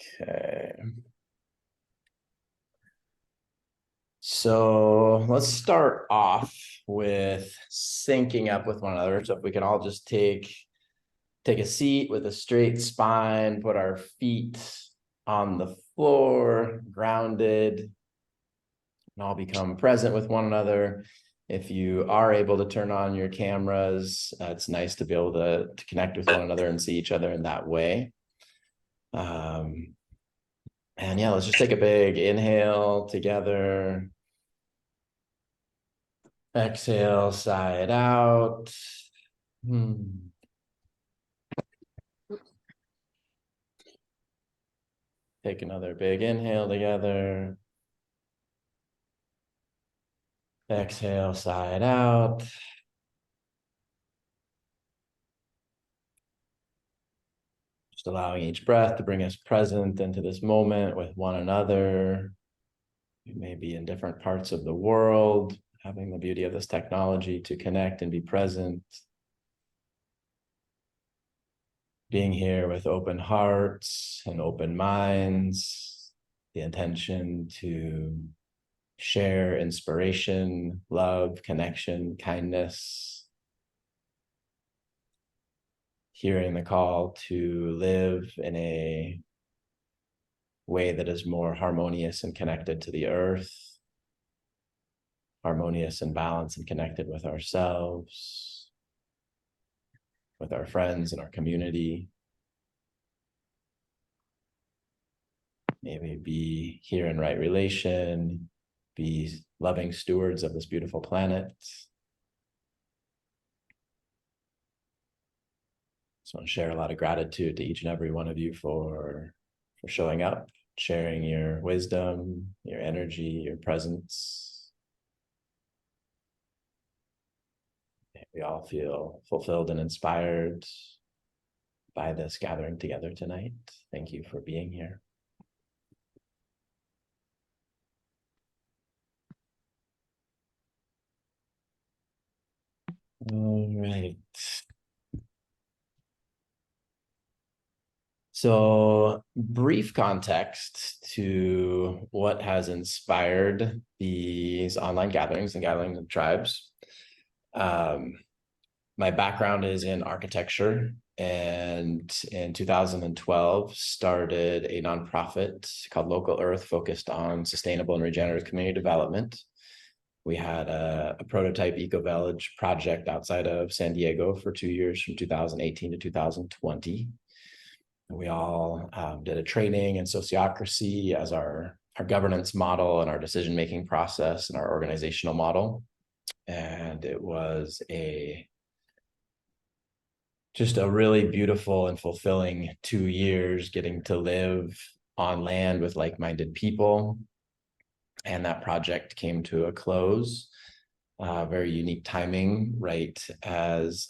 Okay. So let's start off with syncing up with one another. So if we can all just take a seat with a straight spine, put our feet on the floor, grounded, and all become present with one another. If you are able to turn on your cameras, it's nice to be able to connect with one another and see each other in that way. And yeah, let's just take a big inhale together. Exhale, side out. Take another big inhale together. Exhale, side out. Just allowing each breath to bring us present into this moment with one another. We may be in different parts of the world, having the beauty of this technology to connect and be present. Being here with open hearts and open minds, the intention to share inspiration, love, connection, kindness. Hearing the call to live in a way that is more harmonious and connected to the earth, harmonious and balanced and connected with ourselves, with our friends and our community. Maybe be here in right relation, be loving stewards of this beautiful planet. So I want to share a lot of gratitude to each and every one of you for showing up, sharing your wisdom, your energy, your presence. We all feel fulfilled and inspired by this gathering together tonight. Thank you for being here. All right. So, brief context to what has inspired these online gatherings and gatherings of tribes. My background is in architecture, and in 2012 started a nonprofit called Local Earth, focused on sustainable and regenerative community development. We had a prototype eco-village project outside of San Diego for 2 years, from 2018 to 2020. We all did a training in sociocracy as our governance model and our decision-making process and our organizational model. And it was just a really beautiful and fulfilling 2 years, getting to live on land with like-minded people. And that project came to a close. Very unique timing, right as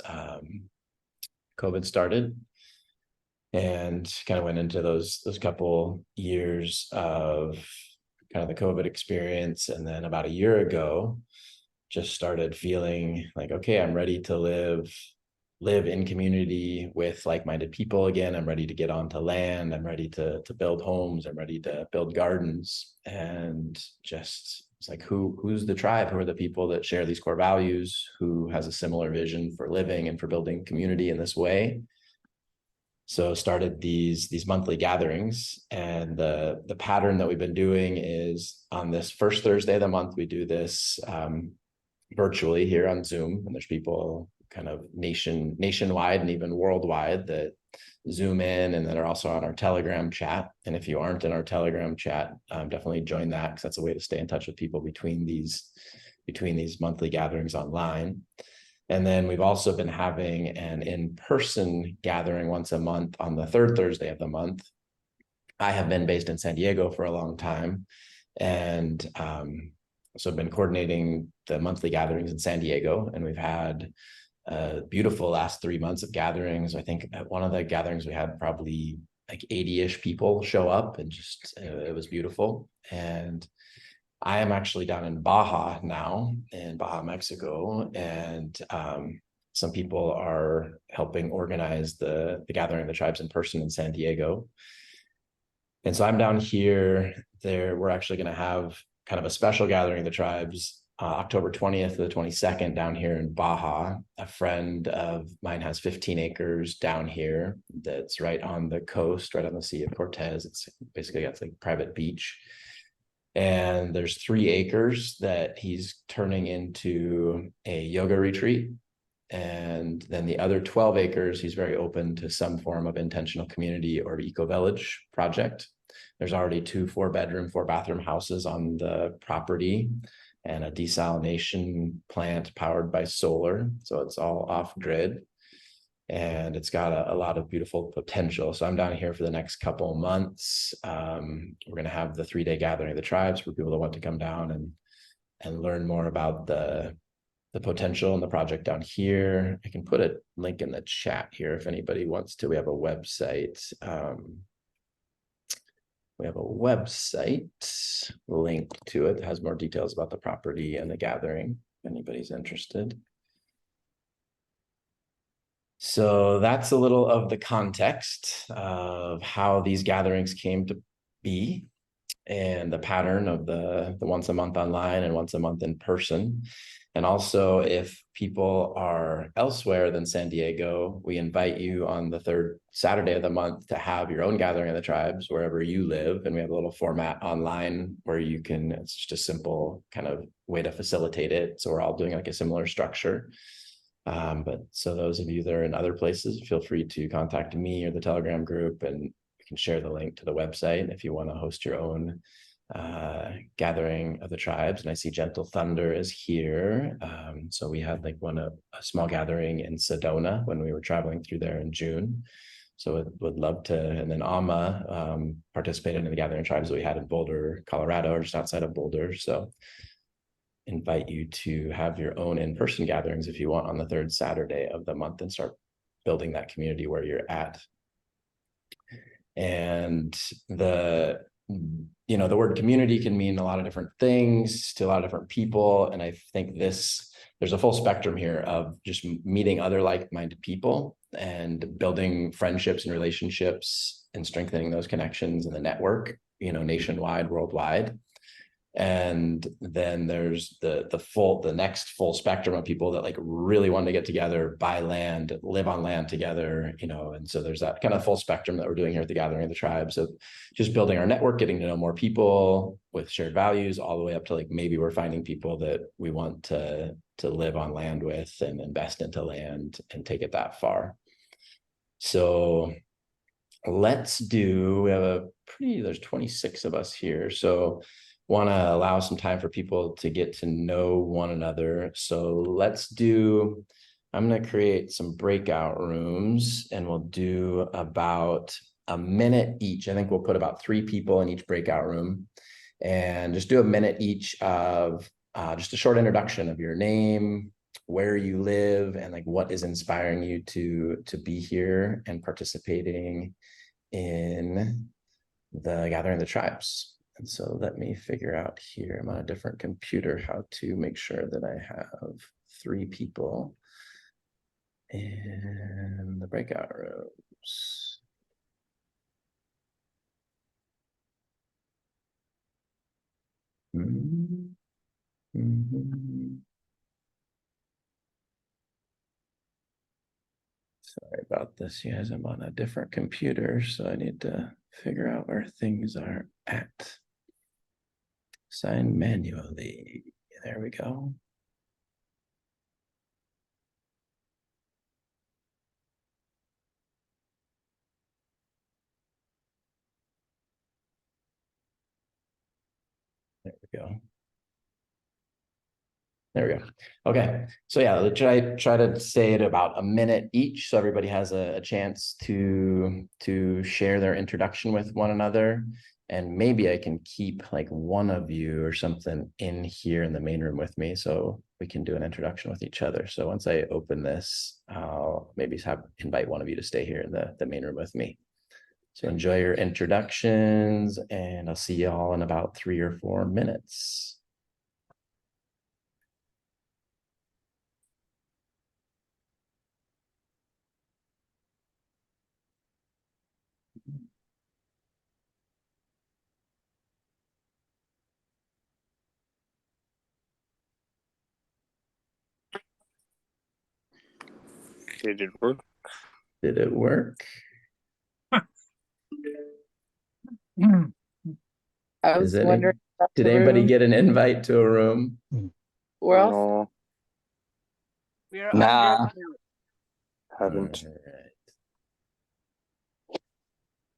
COVID started, and kind of went into those couple years of kind of the COVID experience. And then about a year ago, just started feeling like, okay, I'm ready to live in community with like-minded people again. I'm ready to get onto land. I'm ready to build homes. I'm ready to build gardens. And just, it's like, who's the tribe? Who are the people that share these core values? Who has a similar vision for living and for building community in this way? So started these monthly gatherings, and the pattern that we've been doing is on this first Thursday of the month, we do this virtually here on Zoom, and there's people kind of nationwide and even worldwide that Zoom in and that are also on our Telegram chat. And if you aren't in our Telegram chat, definitely join that, because that's a way to stay in touch with people between these monthly gatherings online. And then we've also been having an in-person gathering once a month on the third Thursday of the month. I have been based in San Diego for a long time, and so I've been coordinating the monthly gatherings in San Diego, and we've had a beautiful last 3 months of gatherings. I think at one of the gatherings we had probably like 80-ish people show up, and just it was beautiful. And I am actually down in Baja now, in Baja, Mexico, and some people are helping organize the Gathering of the Tribes in person in San Diego. And so I'm down here. We're actually going to have kind of a special gathering of the tribes, October 20th to the 22nd down here in Baja. A friend of mine has 15 acres down here that's right on the coast, right on the Sea of Cortez. It's basically got like private beach. And there's 3 acres that he's turning into a yoga retreat. And then the other 12 acres, he's very open to some form of intentional community or eco-village project. There's already 2 4-bedroom, 4-bathroom houses on the property and a desalination plant powered by solar. So it's all off grid. And it's got a lot of beautiful potential. So I'm down here for the next couple of months. We're going to have the 3-day gathering of the tribes for people that want to come down and learn more about the potential in the project down here. I can put a link in the chat here if anybody wants to. We have a website. We have a website link to it that has more details about the property and the gathering, if anybody's interested. So that's a little of the context of how these gatherings came to be and the pattern of the once a month online and once a month in person. And also, if people are elsewhere than San Diego, we invite you on the 3rd Saturday of the month to have your own gathering of the tribes wherever you live. And we have a little format online where you can, it's just a simple kind of way to facilitate it. So we're all doing like a similar structure. But so those of you that are in other places, feel free to contact me or the Telegram group, and we can share the link to the website if you want to host your own gathering of the tribes. And I see Gentle Thunder is here. So we had like a small gathering in Sedona when we were traveling through there in June. So would love to. And then Amma participated in the gathering tribes that we had in Boulder, Colorado, or just outside of Boulder. So invite you to have your own in-person gatherings if you want on the 3rd Saturday of the month and start building that community where you're at. And the word community can mean a lot of different things to a lot of different people. And I think there's a full spectrum here of just meeting other like-minded people and building friendships and relationships and strengthening those connections in the network, nationwide, worldwide. And then there's the next full spectrum of people that like really want to get together, buy land, live on land together, and so there's that kind of full spectrum that we're doing here at the Gathering of the Tribes of just building our network, getting to know more people with shared values, all the way up to like maybe we're finding people that we want to live on land with and invest into land and take it that far. So we have there's 26 of us here. So want to allow some time for people to get to know one another. So I'm going to create some breakout rooms and we'll do about a minute each. I think we'll put about 3 people in each breakout room and just do a minute each of just a short introduction of your name, where you live, and like what is inspiring you to be here and participating in the Gathering of the Tribes. And so let me figure out here, I'm on a different computer, how to make sure that I have 3 people in the breakout rooms. Sorry about this, you guys. I'm on a different computer, so I need to figure out where things are at. Sign manually. There we go. There we go. There we go. Okay. So yeah, try to say it about a minute each so everybody has a chance to share their introduction with one another. And maybe I can keep like one of you or something in here in the main room with me so we can do an introduction with each other. So once I open this, I'll maybe invite one of you to stay here in the main room with me. So enjoy your introductions and I'll see you all in about 3 or 4 minutes. Did it work? Did it work? I Is was any, wondering about did the anybody room. get an invite to a room? Where else? No, We are Nah. under. haven't. All right.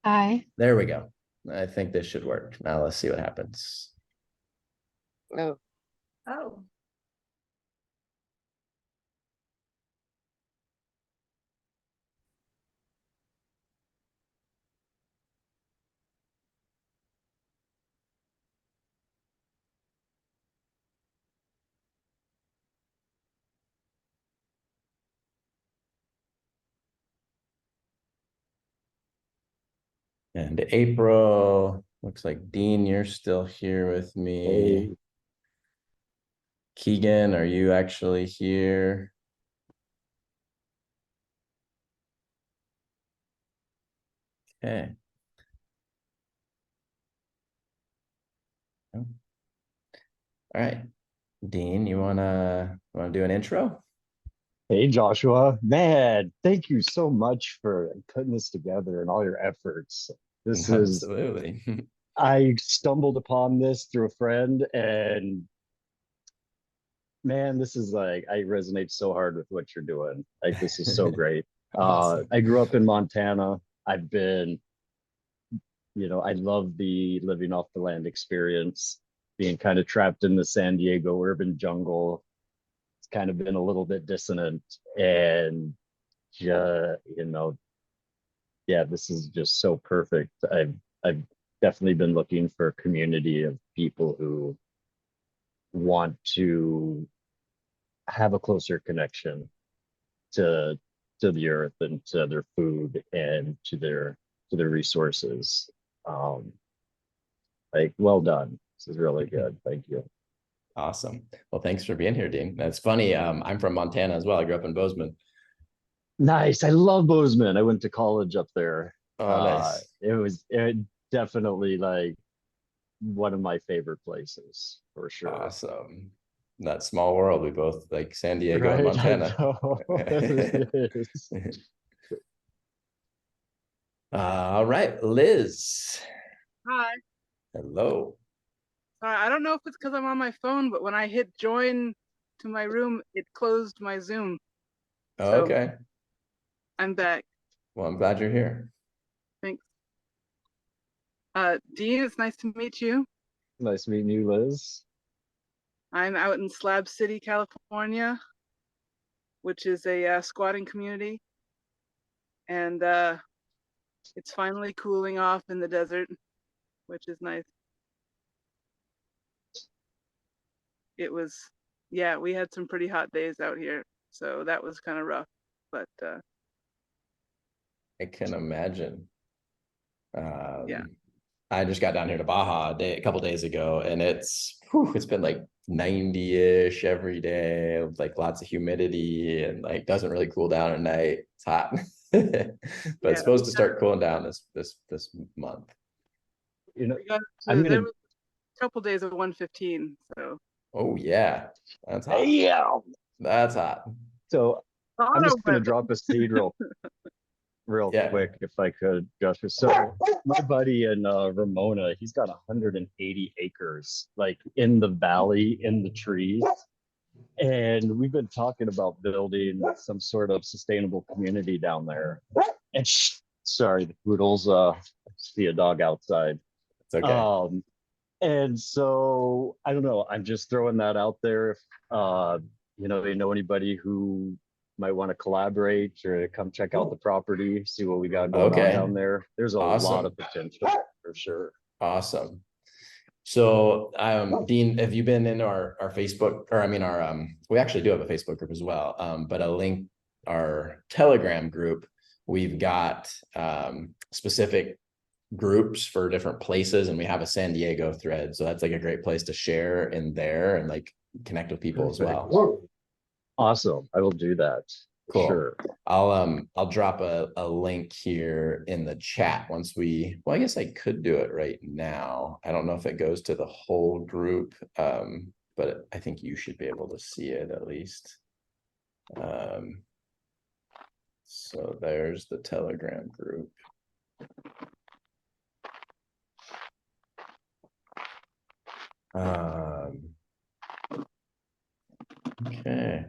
Hi. There we go. I think this should work. Now let's see what happens. Oh, Oh. And April, looks like Dean, you're still here with me. Hey. Keegan, are you actually here? Okay. All right. Dean, you wanna do an intro? Hey, Joshua. Man, thank you so much for putting this together and all your efforts. This is, Absolutely. I stumbled upon this through a friend, and man, this is like, I resonate so hard with what you're doing. Like, this is so great. Awesome. I grew up in Montana. I've been, I love the living off the land experience, being kind of trapped in the San Diego urban jungle. It's kind of been a little bit dissonant, and yeah, this is just so perfect. I've definitely been looking for a community of people who want to have a closer connection to the earth and to their food and to their resources. Um, like, well done. This is really good. Thank you. Awesome. Well, thanks for being here, Dean. That's funny. I'm from Montana as well. I grew up in Bozeman. Nice. I love Bozeman. I went to college up there. Oh, nice. It definitely like one of my favorite places for sure. Awesome. That small world. We both like San Diego and Right? I Montana. know. It is. All right, Liz. Hi. Hello. I don't know if it's because I'm on my phone, but when I hit join to my room, it closed my Zoom. So Okay. I'm back. Well, I'm glad you're here. Thanks. Dean, it's nice to meet you. Nice meeting you, Liz. I'm out in Slab City, California, which is a squatting community. And it's finally cooling off in the desert, which is nice. It was, yeah, we had some pretty hot days out here, so that was kind of rough, but I can imagine. Yeah. I just got down here to Baja a couple days ago, and it's been like 90-ish every day, with like lots of humidity, and like doesn't really cool down at night. It's hot. But Yeah, it's supposed to start cooling down this month. You know, we got I'm there gonna. was a couple days of 115, so Oh yeah, that's hot. Yeah. That's hot. So I'm just gonna weather. drop a seed real Yeah. quick if I could, Joshua. So my buddy in Ramona, he's got 180 acres, like in the valley, in the trees. And we've been talking about building some sort of sustainable community down there. And sorry, the poodles, see a dog outside. It's okay. And so I don't know, I'm just throwing that out there. If they know anybody who might want to collaborate or come check out the property, see what we got going on down there. There's a lot of potential for sure. Awesome. So Dean, have you been in our Facebook, or I mean our we actually do have a Facebook group as well, but a link, our Telegram group, we've got specific groups for different places, and we have a San Diego thread, so that's like a great place to share in there and like connect with people as well. Awesome. I will do that. Cool. Sure. I'll drop a link here in the chat once well, I guess I could do it right now. I don't know if it goes to the whole group, but I think you should be able to see it at least. So there's the Telegram group. Okay.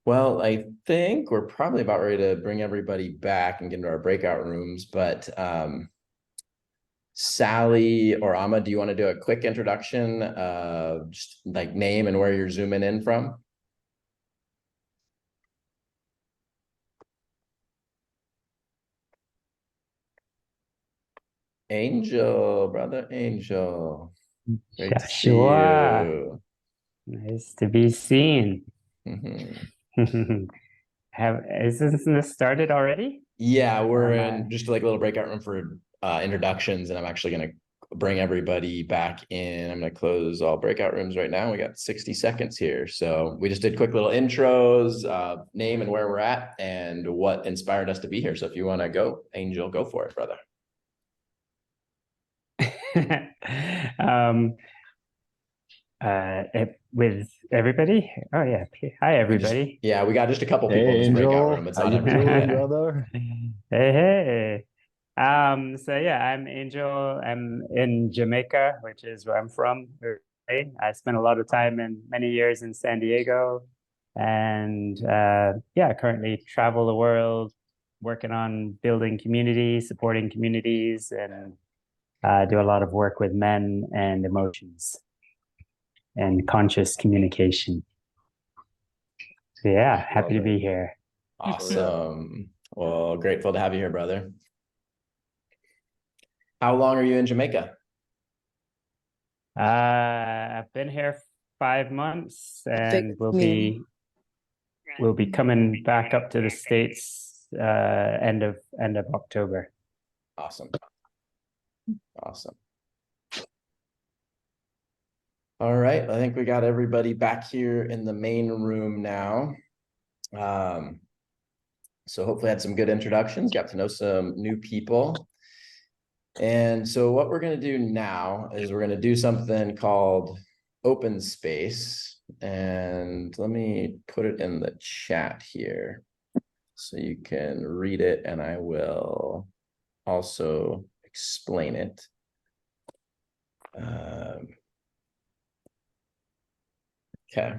Well, I think we're probably about ready to bring everybody back and get into our breakout rooms, but Sally or Amma, do you want to do a quick introduction, just like name and where you're zooming in from? Angel, brother Angel. Great to see Joshua, you. nice to be seen. Mhm. Isn't this started already? Yeah, we're Or in just like a little breakout room for introductions, and I'm actually going to bring everybody back in. I'm going to close all breakout rooms right now. We got 60 seconds here. So we just did quick little intros, name and where we're at, and what inspired us to be here. So if you want to go, Angel, go for it, brother. With everybody? Oh yeah. Hi everybody. Yeah, we got just a couple people Hey, in this breakout Angel. room. It's How not you everybody doing, yet. brother? Hey. So yeah, I'm Angel. I'm in Jamaica, which is where I'm from. Right? I spent a lot of time in many years in San Diego, and yeah, currently travel the world, working on building communities, supporting communities, and do a lot of work with men and emotions and conscious communication. So yeah, happy to Love it. be here. Awesome. Well, grateful to have you here, brother. How long are you in Jamaica? I've been here 5 months, and we'll be coming back up to the States end of October. Awesome. Awesome. All right, I think we got everybody back here in the main room now. So hopefully I had some good introductions, got to know some new people. And so what we're going to do now is we're going to do something called open space. And let me put it in the chat here so you can read it, and I will also explain it. Okay.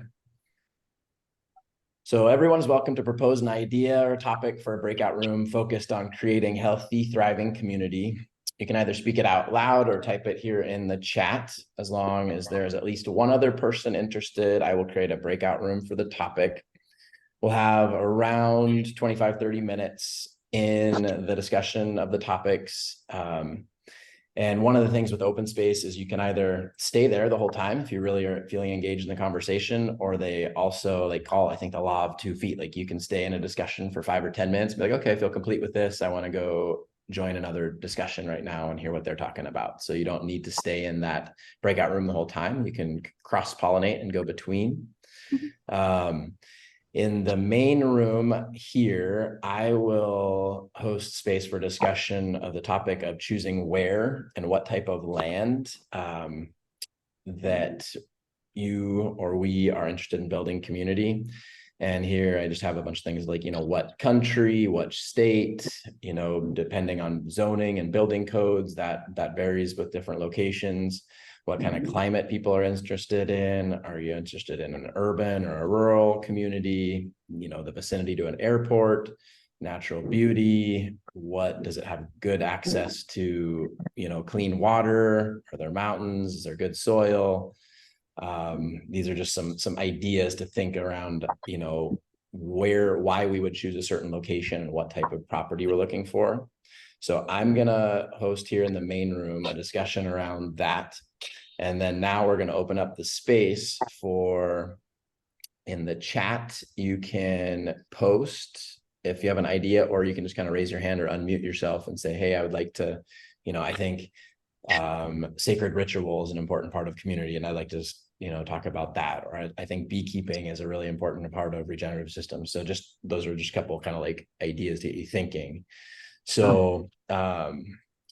So everyone's welcome to propose an idea or topic for a breakout room focused on creating healthy, thriving community. You can either speak it out loud or type it here in the chat. As long as there's at least one other person interested, I will create a breakout room for the topic. We'll have around 25, 30 minutes in the discussion of the topics. And one of the things with open space is you can either stay there the whole time if you really are feeling engaged in the conversation, or they also call, I think, the law of 2 feet. Like you can stay in a discussion for 5 or 10 minutes, be like, okay, I feel complete with this. I want to go join another discussion right now and hear what they're talking about. So you don't need to stay in that breakout room the whole time. You can cross-pollinate and go between. In the main room here, I will host space for discussion of the topic of choosing where and what type of land that you or we are interested in building community. And here I just have a bunch of things like, what country, what state, depending on zoning and building codes, that varies with different locations. What kind of climate people are interested in? Are you interested in an urban or a rural community? The vicinity to an airport, natural beauty. What does it have good access to? Clean water? Are there mountains? Is there good soil? These are just some ideas to think around, why we would choose a certain location and what type of property we're looking for. So I'm gonna host here in the main room a discussion around that. And then now we're gonna open up the space for, in the chat, you can post if you have an idea, or you can just kind of raise your hand or unmute yourself and say, hey, I would like to, I think sacred ritual is an important part of community, and I'd like to talk about that. Or I think beekeeping is a really important part of regenerative systems. So just those are just a couple kind of ideas to get you thinking. So I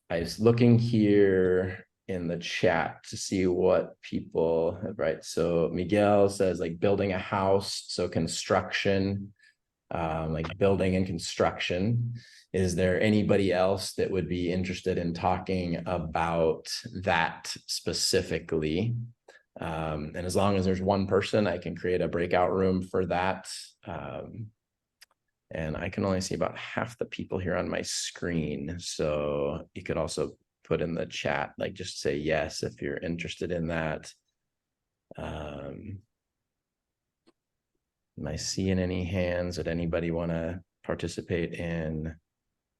was looking here in the chat to see what people have, right? So Miguel says building a house, so construction. like building and construction. Is there anybody else that would be interested in talking about that specifically? And as long as there's one person, I can create a breakout room for that. And I can only see about half the people here on my screen. So you could also put in the chat, like just say yes if you're interested in that. Am I seeing any hands? Would anybody want to participate in?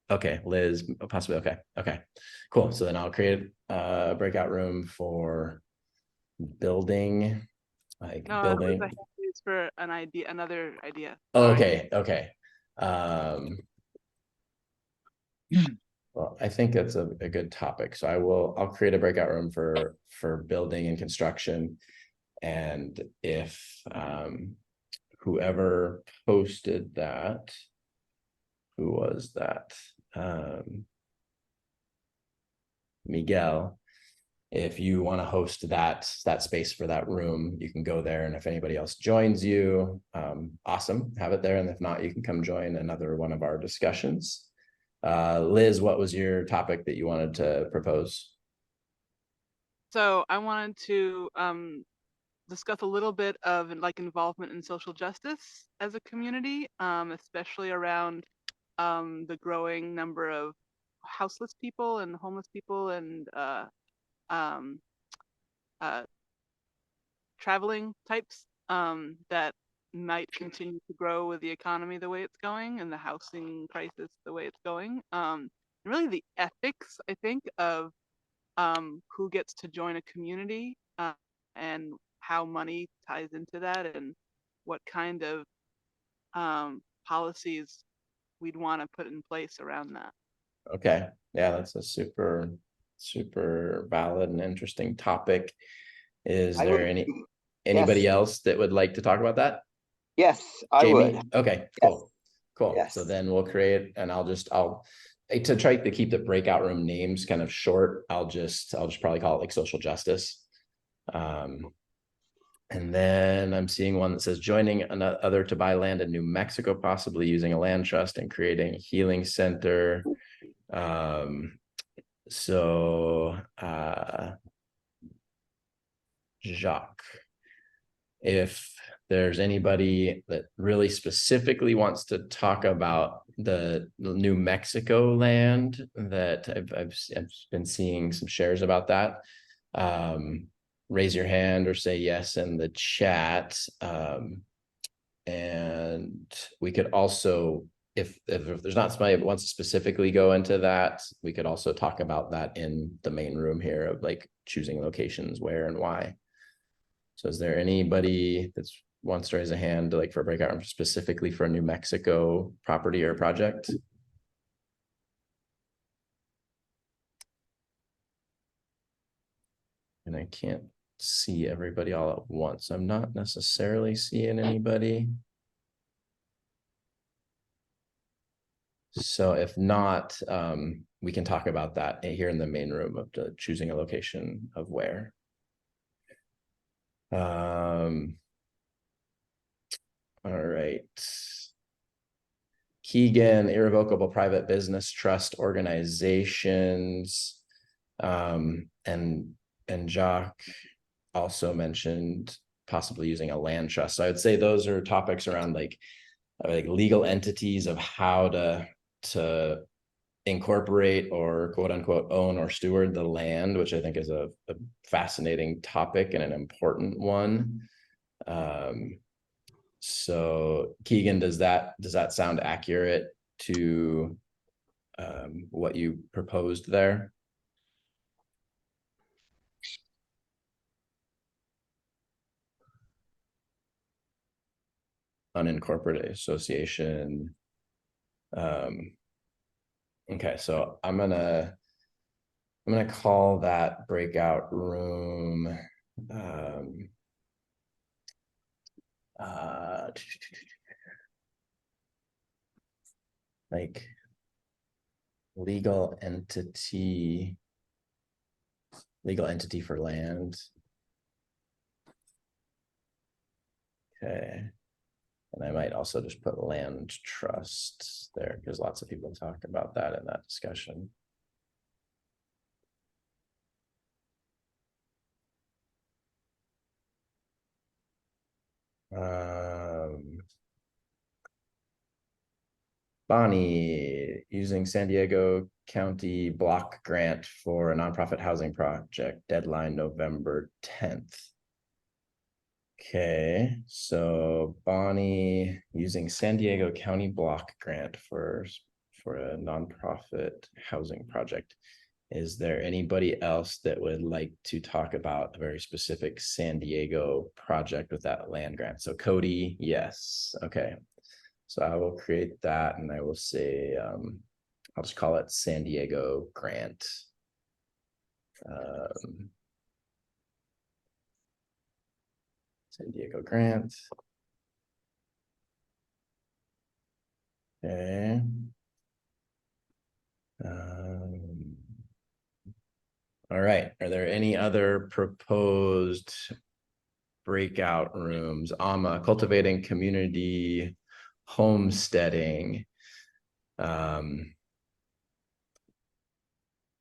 Okay, Liz, possibly. Okay, cool. So then I'll create a breakout room for building, like No, building. that was it's for an idea, another idea. Oh, Sorry. okay. Well, I think that's a good topic. So I'll create a breakout room for building and construction. And if whoever posted that, who was that? Miguel, if you want to host that space for that room, you can go there. And if anybody else joins you, awesome, have it there. And if not, you can come join another one of our discussions. Liz, what was your topic that you wanted to propose? So I wanted to discuss a little bit of like involvement in social justice as a community, especially around the growing number of houseless people and homeless people and traveling types that might continue to grow with the economy the way it's going and the housing crisis the way it's going. Really the ethics, I think, of who gets to join a community and how money ties into that and what kind of policies we'd want to put in place around that. Okay, yeah, that's a super valid and interesting topic. Is I there would- anybody yes. else that would like to talk about that? Yes, I Jamie? would. Okay, Yes. cool. Yes. So then we'll create, and I'll to try to keep the breakout room names kind of short, I'll just probably call it like social justice. And then I'm seeing one that says joining another to buy land in New Mexico, possibly using a land trust and creating a healing center. Jacques, if there's anybody that really specifically wants to talk about the New Mexico land, that I've been seeing some shares about that, raise your hand or say yes in the chat. And we could also, if there's not somebody that wants to specifically go into that, we could also talk about that in the main room here of like choosing locations where and why. So is there anybody that wants to raise a hand like for a breakout room specifically for a New Mexico property or project? And I can't see everybody all at once. I'm not necessarily seeing anybody. So if not, we can talk about that here in the main room of choosing a location of where. All right. Keegan, irrevocable private business trust organizations. And Jacques also mentioned possibly using a land trust. So I would say those are topics around like legal entities of how to incorporate or quote unquote own or steward the land, which I think is a fascinating topic and an important one. So Keegan, does that sound accurate to what you proposed there? Unincorporated association. Okay, so I'm gonna call that breakout room like legal entity for land. Okay. And I might also just put land trust there because lots of people talk about that in that discussion. Bonnie, using San Diego County block grant for a nonprofit housing project, deadline November 10th. Okay, so Bonnie using San Diego County block grant for a nonprofit housing project. Is there anybody else that would like to talk about a very specific San Diego project with that land grant? So Cody, yes. Okay. So I will create that and I will say, I'll just call it San Diego grant. San Diego grant. Okay. All right. Are there any other proposed breakout rooms? Cultivating community homesteading. Amma,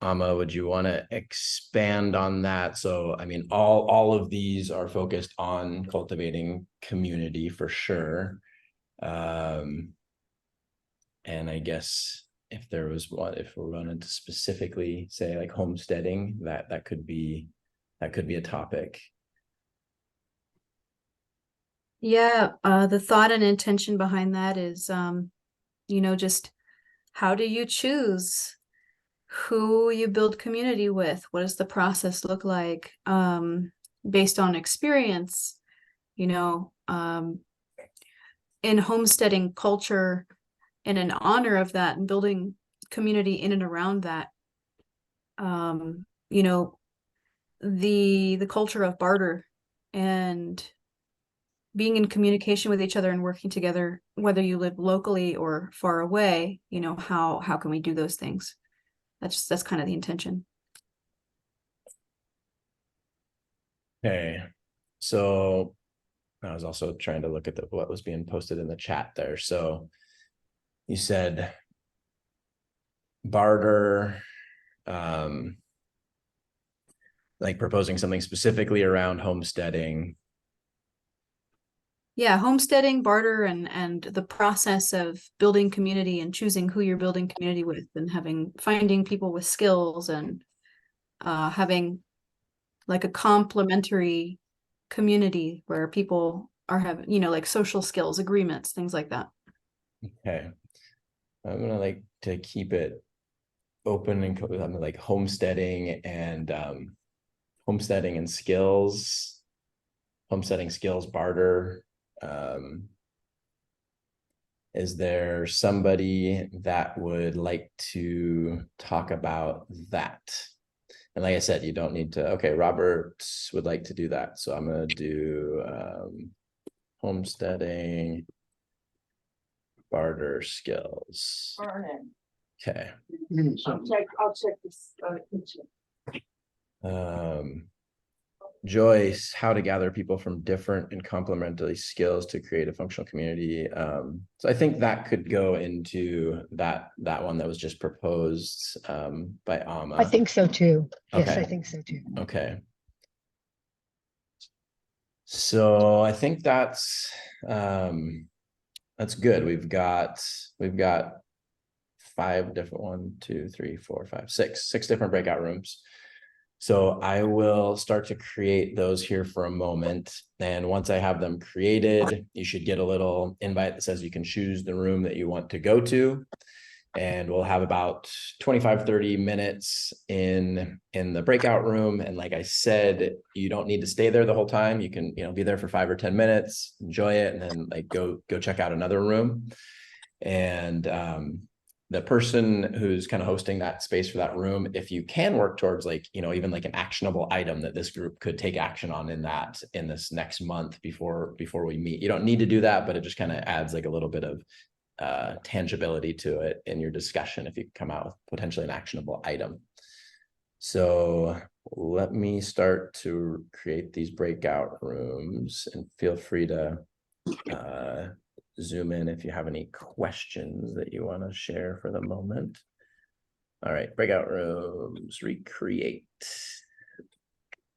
would you want to expand on that? So, I mean, all of these are focused on cultivating community for sure. And I guess if there was one, if we wanted to specifically say like homesteading, that could be a topic. Yeah, the thought and intention behind that is, just how do you choose who you build community with? What does the process look like? Based on experience, in homesteading culture and in honor of that and building community in and around that, the culture of barter and being in communication with each other and working together, whether you live locally or far away, how can we do those things? That's kind of the intention. Okay, so I was also trying to look at what was being posted in the chat there. So you said barter, like proposing something specifically around homesteading. Yeah, homesteading, barter, and the process of building community and choosing who you're building community with, and finding people with skills and having like a complementary community where people are having, like social skills, agreements, things like that. Okay, I'm gonna like to keep it open and like homesteading and skills, homesteading skills barter. Is there somebody that would like to talk about that? And like I said, you don't need to. Okay, Robert would like to do that, so I'm gonna do homesteading barter skills. Okay. I'll check this. Joyce, how to gather people from different and complementary skills to create a functional community. So I think that could go into that one that was just proposed by Amma. I think so too. Yes, Okay. I think so too. Okay. So I think that's good. We've got 5 different, 6 different breakout rooms. So I will start to create those here for a moment. And once I have them created, you should get a little invite that says you can choose the room that you want to go to. And we'll have about 25-30 minutes in the breakout room. And like I said, you don't need to stay there the whole time. You can, be there for 5 or 10 minutes, enjoy it, and then like go check out another room. And the person who's kind of hosting that space for that room, if you can work towards like, even like an actionable item that this group could take action on in this next month before we meet. You don't need to do that, but it just kind of adds like a little bit of tangibility to it in your discussion if you come out with potentially an actionable item. So let me start to create these breakout rooms, and feel free to zoom in if you have any questions that you want to share for the moment. All right, breakout rooms, recreate.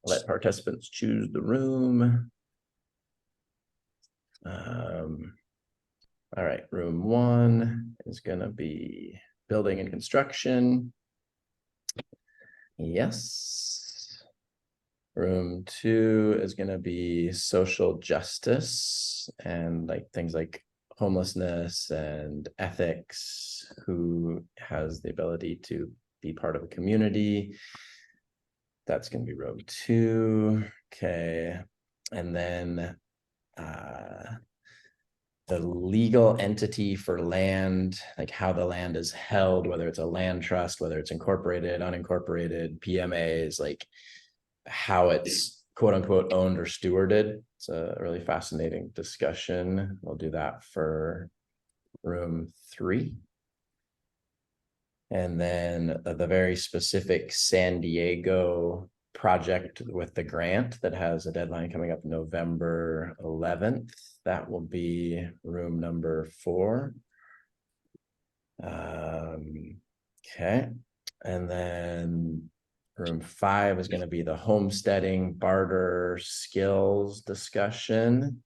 Let participants choose the room. All right, room 1 is going to be building and construction. Yes. Room 2 is going to be social justice and like things like homelessness and ethics, who has the ability to be part of a community. That's going to be room 2. Okay. And then the legal entity for land, like how the land is held, whether it's a land trust, whether it's incorporated, unincorporated, PMAs, like how it's quote unquote owned or stewarded. It's a really fascinating discussion. We'll do that for room 3. And then the very specific San Diego project with the grant that has a deadline coming up November 11th. That will be room number 4. Okay. And then room 5 is going to be the homesteading barter skills discussion.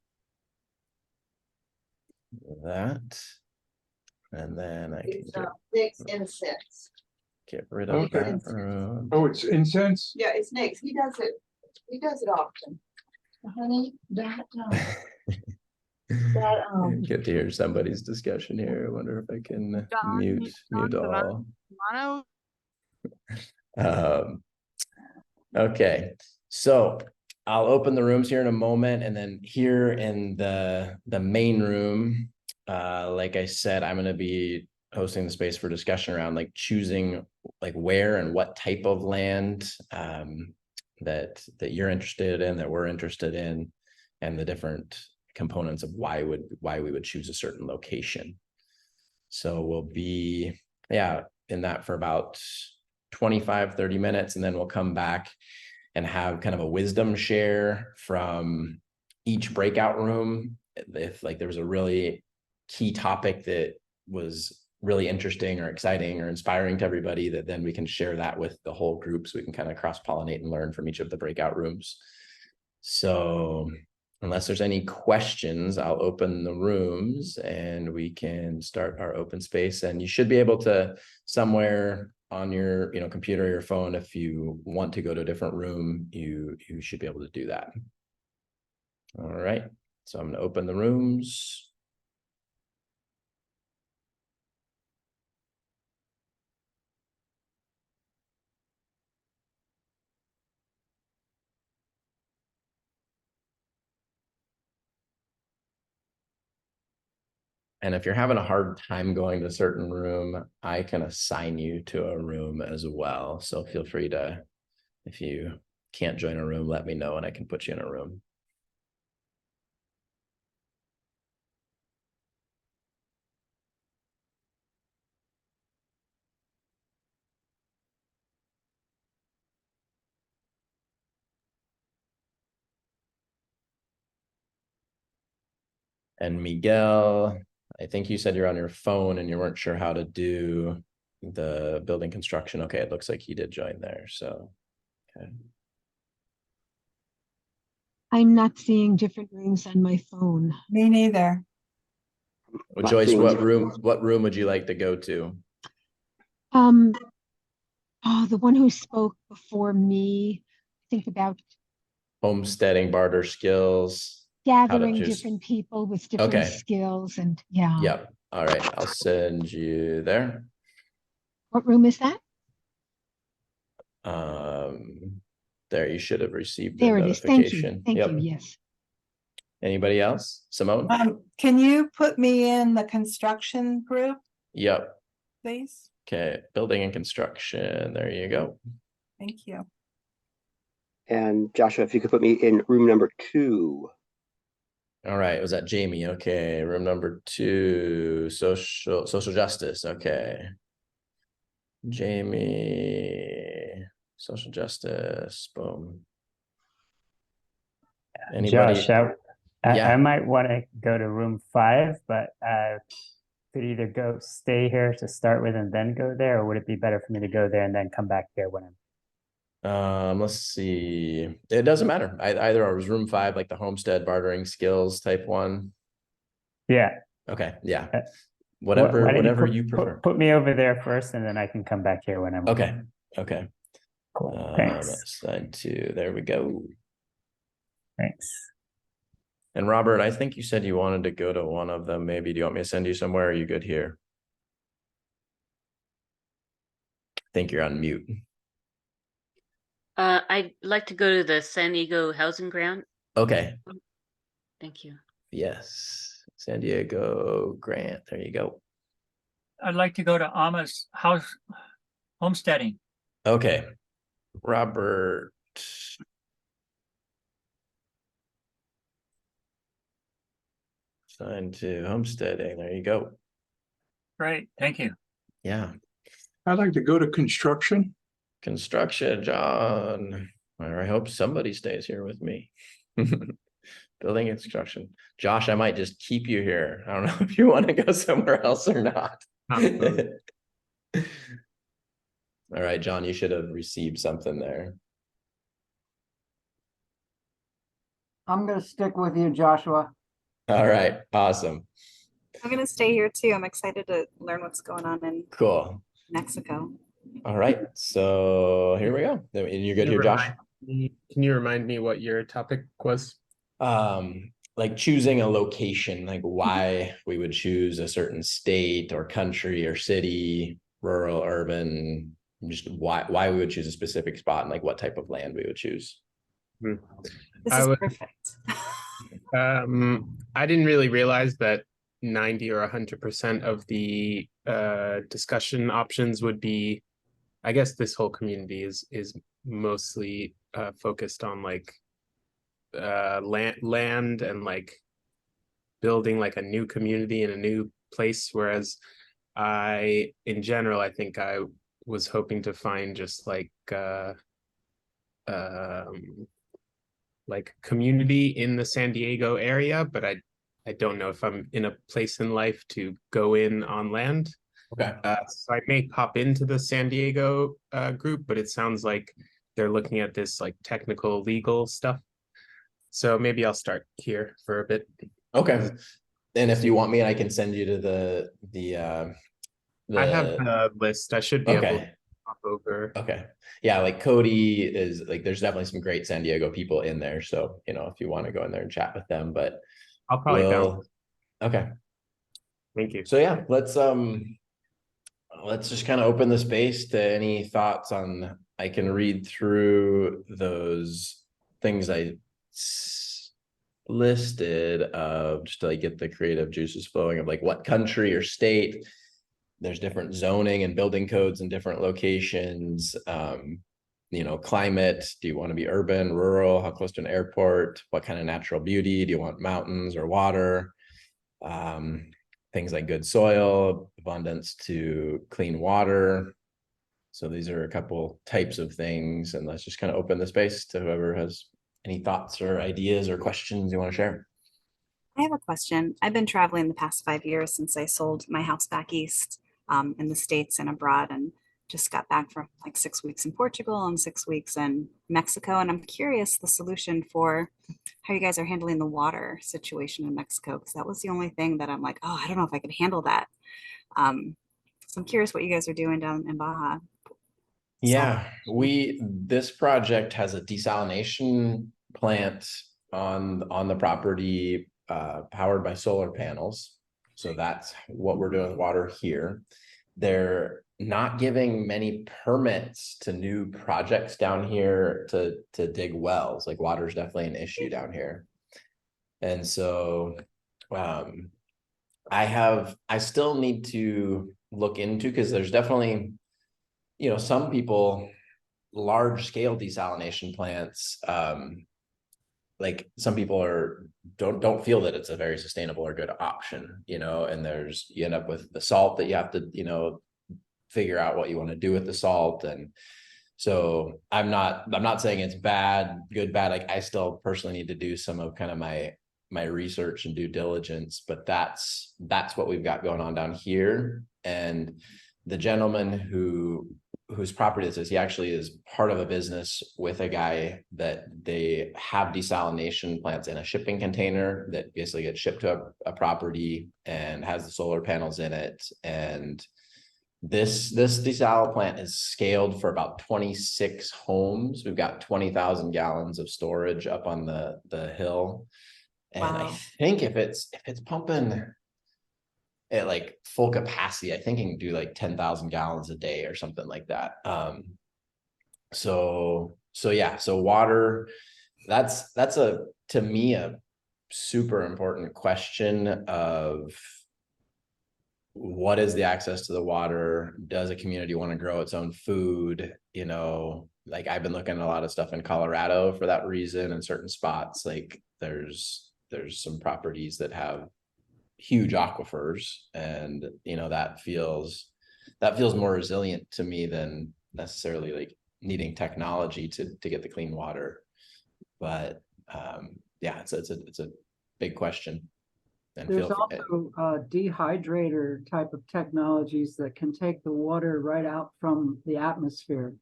That. And then I can Nick's incense. get rid of Okay. that room. Oh, it's incense? Yeah, it's Nick's. He does it often. Honey, that, Get to hear somebody's discussion here. I wonder if I can Don, mute Don, all. Mono, Okay, so I'll open the rooms here in a moment, and then here in the main room, like I said, I'm going to be hosting the space for discussion around like choosing like where and what type of land that you're interested in, that we're interested in, and the different components of why we would choose a certain location. So we'll be in that for about 25-30 minutes, and then we'll come back and have kind of a wisdom share from each breakout room. If like there was a really key topic that was really interesting or exciting or inspiring to everybody, that then we can share that with the whole group, so we can kind of cross-pollinate and learn from each of the breakout rooms. So unless there's any questions, I'll open the rooms and we can start our open space. And you should be able to, somewhere on your computer or your phone, if you want to go to a different room, you should be able to do that. All right, so I'm going to open the rooms. And if you're having a hard time going to a certain room, I can assign you to a room as well. So feel free to, if you can't join a room, let me know and I can put you in a room. And Miguel, I think you said you're on your phone and you weren't sure how to do the building construction. Okay, it looks like he did join there. So, okay. I'm not seeing different rooms on my phone. Me neither. Well, Joyce, what room would you like to go to? The one who spoke before me, think about Homesteading, barter skills. gathering choose. different people with different Okay. skills and yeah. Yep. All right, I'll send you there. What room is that? There, you should have received the There it is. Thank you. notification. Thank Yep. you. Yes. Anybody else? Simone? Can you put me in the construction group, Yep. please? Okay, building and construction. There you go. Thank you. And Joshua, if you could put me in room number 2. All right, was that Jamie? Okay, room number 2, social justice. Okay. Jamie, social justice. Boom. Anybody? Josh, Yeah. I might want to go to room 5, but could either stay here to start with and then go there, or would it be better for me to go there and then come back here when I'm Let's see. It doesn't matter. Either or. Was room 5 like the homestead bartering skills type one? Yeah. Okay. Yeah. Uh, Whatever, why don't whatever put, you prefer. Put me over there first, and then I can come back here when I'm Okay. Okay. Cool. Thanks. Side 2. There we go. Thanks. And Robert, I think you said you wanted to go to one of them. Maybe do you want me to send you somewhere? Or are you good here? I think you're on mute. I'd like to go to the San Diego Housing Ground. Okay. Thank you. Yes. San Diego Grant. There you go. I'd like to go to Alma's house homesteading. Okay. Robert. Sign to homesteading. There you go. Great, thank you. Yeah. I'd like to go to construction. Construction, John. I hope somebody stays here with me. Building and construction. Josh, I might just keep you here. I don't know if you want to go somewhere else or not. All right, John, you should have received something there. I'm going to stick with you, Joshua. All right, awesome. I'm going to stay here too. I'm excited to learn what's going on in Cool. Mexico. All right, so here we go. And you're good here, Josh? Can you remind me what your topic was? Like choosing a location, like why we would choose a certain state or country or city, rural, urban, just why we would choose a specific spot and like what type of land we would choose. This is perfect. I didn't really realize that 90 or 100% of the discussion options would be, I guess this whole community is mostly focused on like land and like building like a new community in a new place, whereas in general I think I was hoping to find just like community in the San Diego area, but I don't know if I'm in a place in life to go in on land. Okay. So I may pop into the San Diego group, but it sounds like they're looking at this like technical legal stuff. So maybe I'll start here for a bit. Okay. And if you want me, I can send you to the I have a list. I should be able to pop over. Okay. Yeah, like Cody is like there's definitely some great San Diego people in there. So, you know, if you want to go in there and chat with them, but I'll probably bounce. Okay. Thank you. So yeah, let's just kind of open the space to any thoughts on. I can read through those things I listed of just to like get the creative juices flowing of like what country or state. There's different zoning and building codes in different locations. You know, climate. Do you want to be urban, rural? How close to an airport? What kind of natural beauty? Do you want mountains or water? Things like good soil, abundance to clean water. So these are a couple types of things, and let's just kind of open the space to whoever has any thoughts or ideas or questions you want to share. I have a question. I've been traveling the past 5 years since I sold my house back east in the States and abroad, and just got back from like 6 weeks in Portugal and 6 weeks in Mexico. And I'm curious the solution for how you guys are handling the water situation in Mexico, because that was the only thing that I'm like, oh, I don't know if I could handle that. So I'm curious what you guys are doing down in Baja. Yeah, this project has a desalination plant on the property powered by solar panels. So that's what we're doing with water here. They're not giving many permits to new projects down here to dig wells. Like water is definitely an issue down here. And so I still need to look into, because there's definitely, you know, some people, large scale desalination plants, like some people don't feel that it's a very sustainable or good option, you know, and you end up with the salt that you have to, you know, figure out what you want to do with the salt. And so I'm not saying it's bad, good, bad. Like I still personally need to do some of kind of my my research and due diligence, but that's what we've got going on down here. And the gentleman whose property this is, he actually is part of a business with a guy that they have desalination plants in a shipping container that basically gets shipped to a property and has the solar panels in it. And this desal plant is scaled for about 26 homes. We've got 20,000 gallons of storage up on the hill. And I Wow. think if it's pumping at like full capacity, I think it can do like 10,000 gallons a day or something like that. So water, that's to me a super important question of what is the access to the water? Does a community want to grow its own food? You know, like I've been looking at a lot of stuff in Colorado for that reason, in certain spots. Like there's some properties that have huge aquifers, and you know, that feels more resilient to me than necessarily like needing technology to get the clean water. But yeah, it's a big question. And There's also dehydrator type of technologies that can take the water right out from the atmosphere.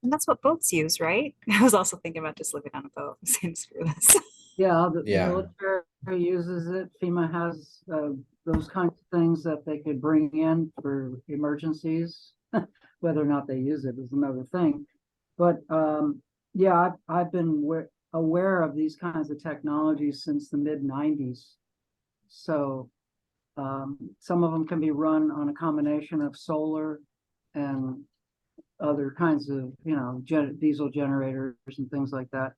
And that's what boats use, right? I was also thinking about just living on a boat. Seems screw this. Yeah, the military uses it. FEMA has those kinds of things that they could bring in for emergencies. Whether or not they use it is another thing. But yeah, I've been aware of these kinds of technologies since the mid-90s. So some of them can be run on a combination of solar and other kinds of, you know, diesel generators and things like that.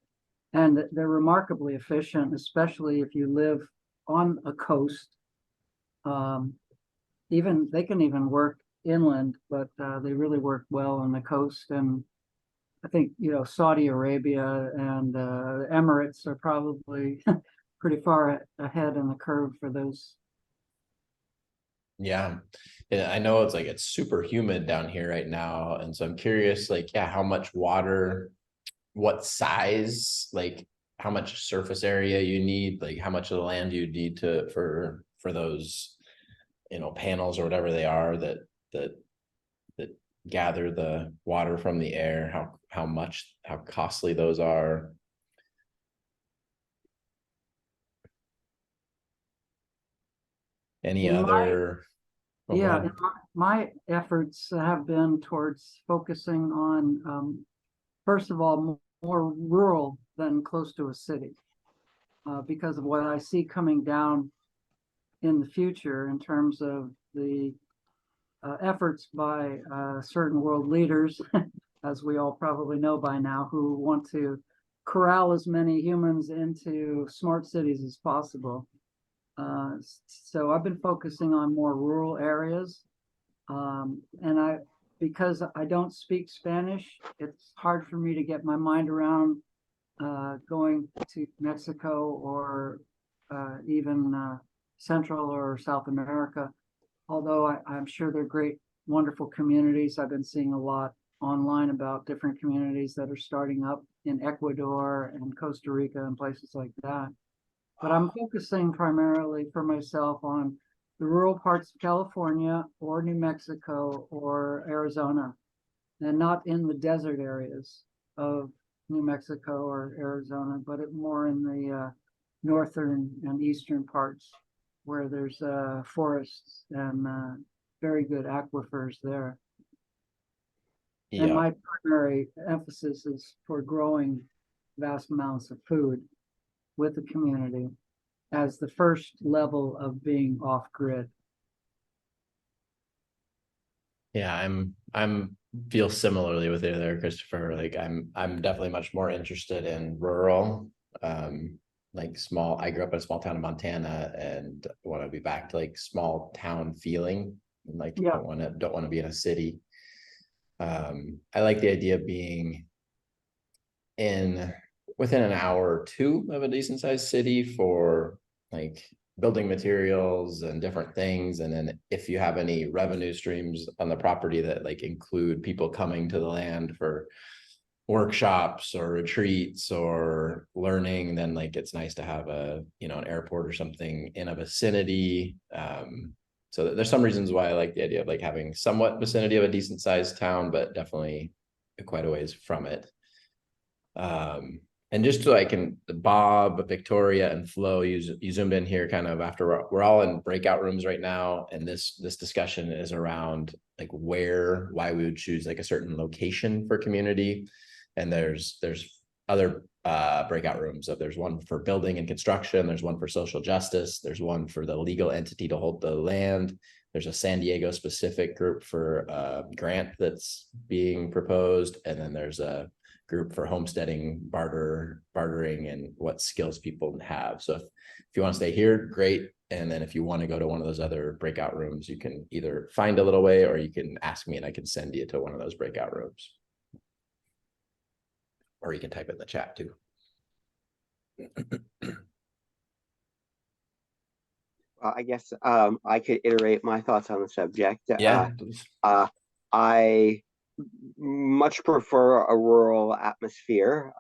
And they're remarkably efficient, especially if you live on a coast. They can even work inland, but they really work well on the coast. And I think, you know, Saudi Arabia and the Emirates are probably pretty far ahead in the curve for those. Yeah, I know it's super humid down here right now, and so I'm curious, like, yeah, how much water, what size, like how much surface area you need, like how much of the land you need for those, you know, panels or whatever they are that gather the water from the air, how costly those are. Any other? Yeah, my efforts have been towards focusing on, first of all, more rural than close to a city, because of what I see coming down in the future in terms of the efforts by certain world leaders, as we all probably know by now, who want to corral as many humans into smart cities as possible. So I've been focusing on more rural areas, and because I don't speak Spanish, it's hard for me to get my mind around going to Mexico or even Central or South America. Although I'm sure they're great, wonderful communities. I've been seeing a lot online about different communities that are starting up in Ecuador and Costa Rica and places like that. But I'm focusing primarily for myself on the rural parts of California or New Mexico or Arizona, and not in the desert areas of New Mexico or Arizona, but more in the northern and eastern parts where there's forests and very good aquifers there. Yeah. And my primary emphasis is for growing vast amounts of food with the community as the first level of being off grid. Yeah, I'm feel similarly with you there, Christopher. Like I'm definitely much more interested in rural, like small. I grew up in a small town in Montana and want to be back to like small town feeling. Like don't want to be in a city. I like the idea of being within an hour or two of a decent sized city for like building materials and different things. And then if you have any revenue streams on the property that like include people coming to the land for workshops or retreats or learning, then like it's nice to have a, you know, an airport or something in a vicinity. So there's some reasons why I like the idea of like having somewhat vicinity of a decent sized town, but definitely quite a ways from it. And just so I can, Bob, Victoria, and Flo, you zoomed in here kind of after we're all in breakout rooms right now, and this discussion is around like why we would choose like a certain location for community. And there's other breakout rooms. So there's one for building and construction, there's one for social justice, there's one for the legal entity to hold the land. There's a San Diego specific group for a grant that's being proposed, and then there's a group for homesteading, bartering, and what skills people have. So if you want to stay here, great. And then if you want to go to one of those other breakout rooms, you can either find a little way or you can ask me and I can send you to one of those breakout rooms. Or you can type it in the chat too. I guess I could iterate my thoughts on the subject. Yeah. I much prefer a rural atmosphere,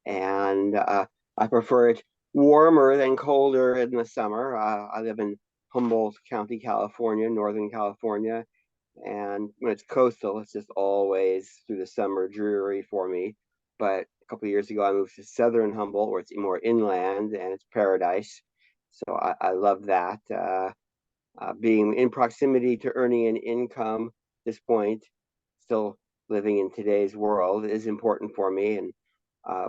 and I prefer it warmer than colder in the summer. I live in Humboldt County, California, Northern California, and when it's coastal, it's just always through the summer dreary for me. But a couple of years ago, I moved to Southern Humboldt, where it's more inland and it's paradise. So I love that. Being in proximity to earning an income at this point, still living in today's world, is important for me. And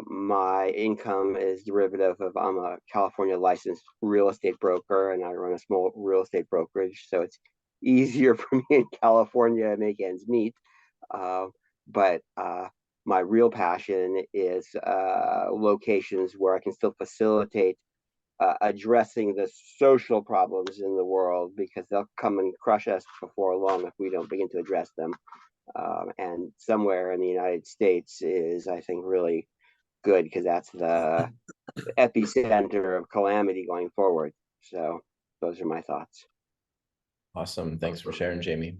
my income is derivative of, I'm a California licensed real estate broker, and I run a small real estate brokerage. So it's easier for me in California to make ends meet. But my real passion is locations where I can still facilitate addressing the social problems in the world, because they'll come and crush us before long if we don't begin to address them. And somewhere in the United States is, I think, really good, because that's the epicenter of calamity going forward. So those are my thoughts. Awesome. Thanks for sharing, Jamie.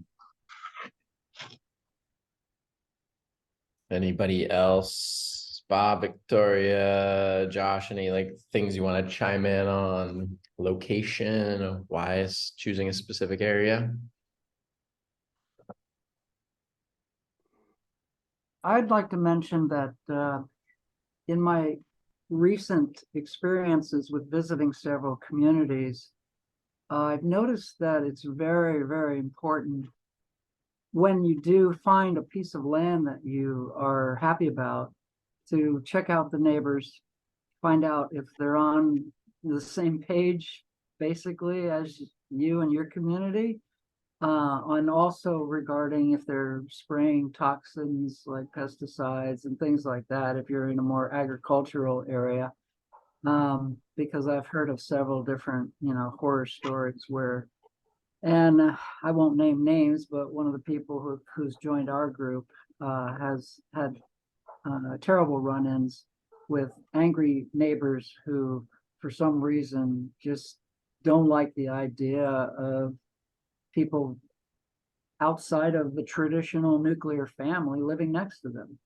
Anybody else? Bob, Victoria, Josh, any like things you want to chime in on? Location, why is choosing a specific area? I'd like to mention that in my recent experiences with visiting several communities, I've noticed that it's very, very important when you do find a piece of land that you are happy about to check out the neighbors, find out if they're on the same page basically as you and your community, and also regarding if they're spraying toxins like pesticides and things like that if you're in a more agricultural area, because I've heard of several different, you know, horror stories where, and I won't name names, but one of the people who's joined our group has had terrible run-ins with angry neighbors who for some reason just don't like the idea of people outside of the traditional nuclear family living next to them.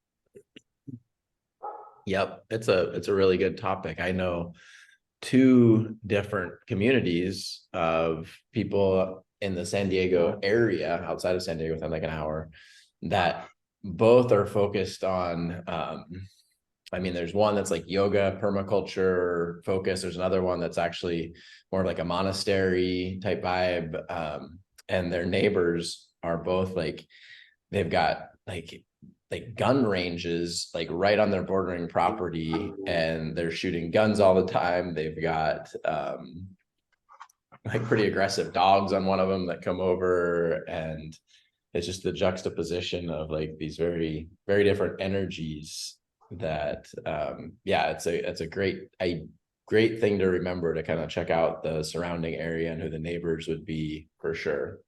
Yep, it's a really good topic. I know 2 different communities of people in the San Diego area, outside of San Diego, within like an hour, that both are focused on, I mean, there's one that's like yoga, permaculture focus. There's another one that's actually more like a monastery type vibe. And their neighbors are both like, they've got like gun ranges like right on their bordering property, and they're shooting guns all the time. They've got like pretty aggressive dogs on one of them that come over, and it's just the juxtaposition of like these very, very different energies that yeah, it's a great thing to remember, to kind of check out the surrounding area and who the neighbors would be, for sure.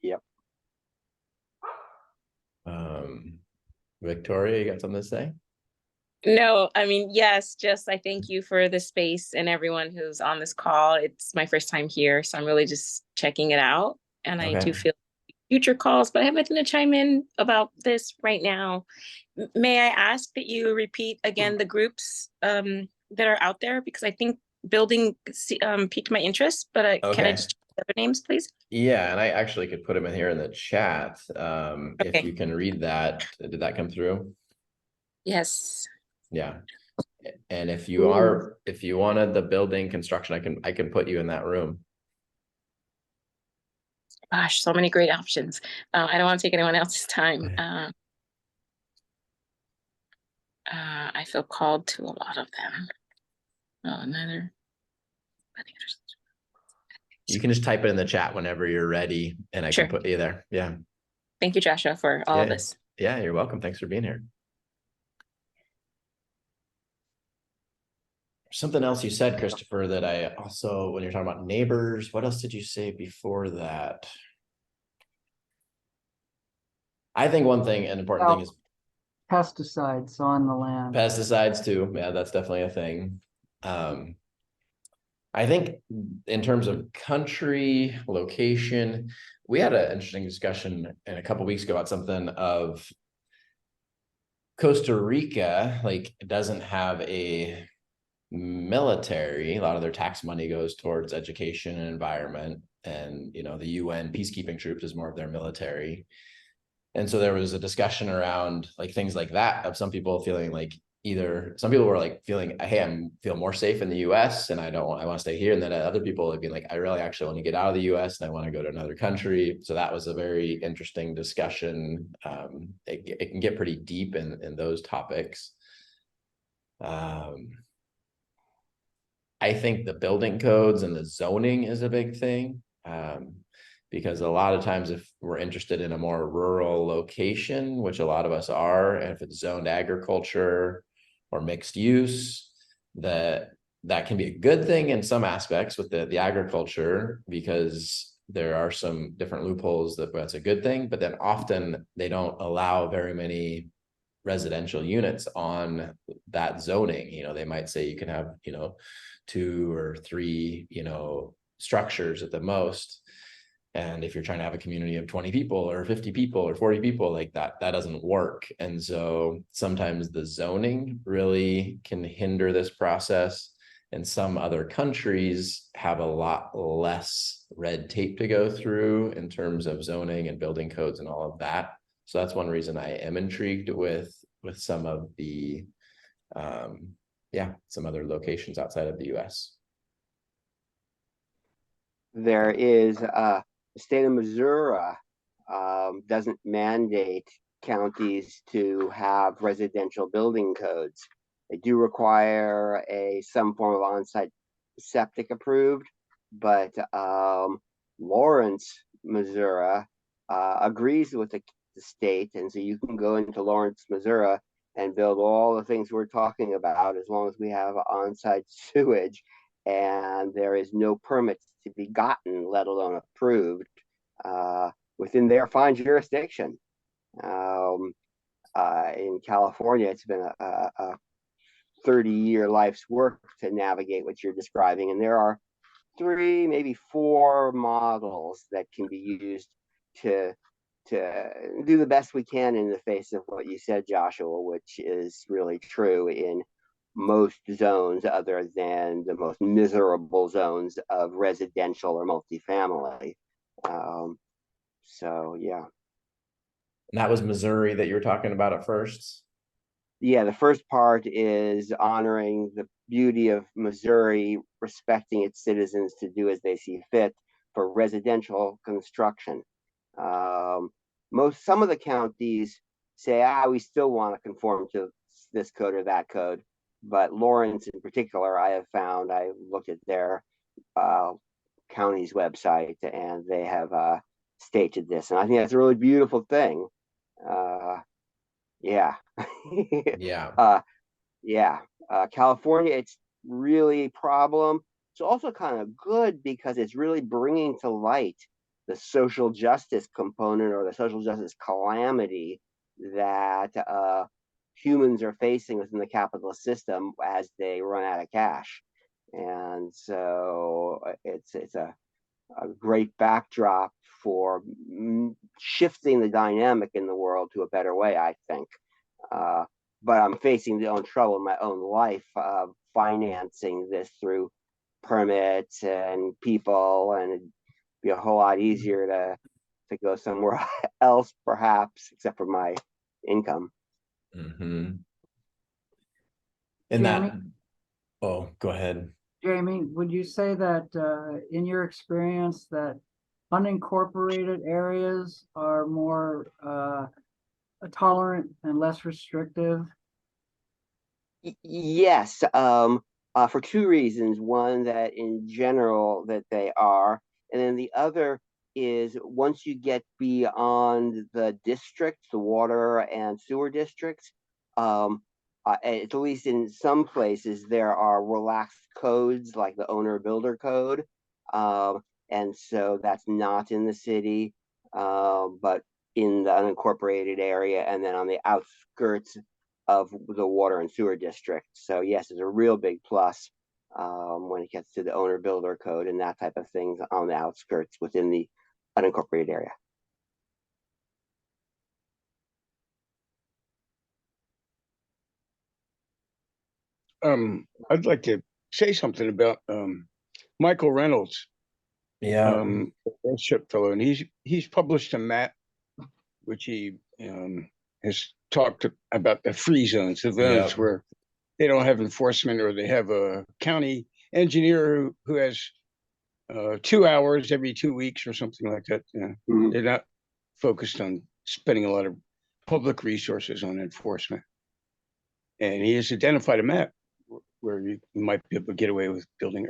Yep. Victoria, you got something to say? No, I mean, yes, just I thank you for the space and everyone who's on this call. It's my first time here, so I'm really just checking it out. and I Okay. do feel future calls, but I have nothing to chime in about this right now. May I ask that you repeat again the groups that are out there, because I think building piqued my interest, but can I Okay. just check the other names, please? Yeah, and I actually could put them in here in the chat. If Okay. you can read that, did that come through? Yes. Yeah. And if you are, if you wanted the building construction, I can put you in that room. Gosh, so many great options. I don't want to take anyone else's time. I feel called to a lot of them. Another. You can just type it in the chat whenever you're ready, and I Sure. can put you there. Yeah. Thank you, Joshua, for all of Yeah. this. Yeah, you're welcome. Thanks for being here. Something else you said, Christopher, that I also, when you're talking about neighbors, what else did you say before that? I think one thing, an important thing is Pesticides on the land. pesticides too. Yeah, that's definitely a thing. I think in terms of country, location, we had an interesting discussion a couple weeks ago about something of Costa Rica, like doesn't have a military. A lot of their tax money goes towards education and environment, and you know the UN peacekeeping troops is more of their military. And so there was a discussion around like things like that of some people feeling like either some people were like feeling, hey, I feel more safe in the US and I want to stay here. And then other people would be like, I really actually want to get out of the US and I want to go to another country. So that was a very interesting discussion. It can get pretty deep in those topics. I think the building codes and the zoning is a big thing. Because a lot of times if we're interested in a more rural location, which a lot of us are, and if it's zoned agriculture or mixed use, that can be a good thing in some aspects with the agriculture, because there are some different loopholes that's a good thing, but then often they don't allow very many residential units on that zoning. You know, they might say you can have, 2 or 3, structures at the most. And if you're trying to have a community of 20 people or 50 people or 40 people, like that doesn't work. And so sometimes the zoning really can hinder this process. And some other countries have a lot less red tape to go through in terms of zoning and building codes and all of that. So that's one reason I am intrigued with some of the, some other locations outside of the US. There is the state of Missouri doesn't mandate counties to have residential building codes. They do require some form of on-site septic approved, but Lawrence, Missouri agrees with the state, and so you can go into Lawrence, Missouri and build all the things we're talking about as long as we have on-site sewage, and there is no permits to be gotten, let alone approved, within their fine jurisdiction. In California, it's been a 30-year life's work to navigate what you're describing, and there are 3, maybe 4 models that can be used to do the best we can in the face of what you said, Joshua, which is really true in most zones other than the most miserable zones of residential or multifamily. So yeah. And that was Missouri that you were talking about at first? Yeah, the first part is honoring the beauty of Missouri, respecting its citizens to do as they see fit for residential construction. Some of the counties say, we still want to conform to this code or that code. But Lawrence in particular, I looked at their county's website, and they have stated this. And I think that's a really beautiful thing. Yeah. California, it's really a problem. It's also kind of good because it's really bringing to light the social justice component or the social justice calamity that humans are facing within the capitalist system as they run out of cash. And so it's a great backdrop for shifting the dynamic in the world to a better way, I think. But I'm facing the own trouble in my own life of financing this through permits and people, and it'd be a whole lot easier to go somewhere else, perhaps, except for my income. Mm-hmm. And that, Jeremy? oh, go ahead. Jamie, would you say that in your experience that unincorporated areas are more tolerant and less restrictive? Yes, for two reasons. One, that in general that they are, and then the other is once you get beyond the districts, the water and sewer districts, at least in some places, there are relaxed codes like the owner builder code. And so that's not in the city, but in the unincorporated area and then on the outskirts of the water and sewer district. So yes, it's a real big plus when it gets to the owner builder code and that type of things on the outskirts within the unincorporated area. I'd like to say something about Michael Reynolds. Yeah. Earthship fellow, and he's published a map which he has talked about the free zones, the zones where they don't have enforcement, or they have a county engineer who has 2 hours every 2 weeks or something like that. They're not focused on spending a lot of public resources on enforcement. And he has identified a map where you might be able to get away with building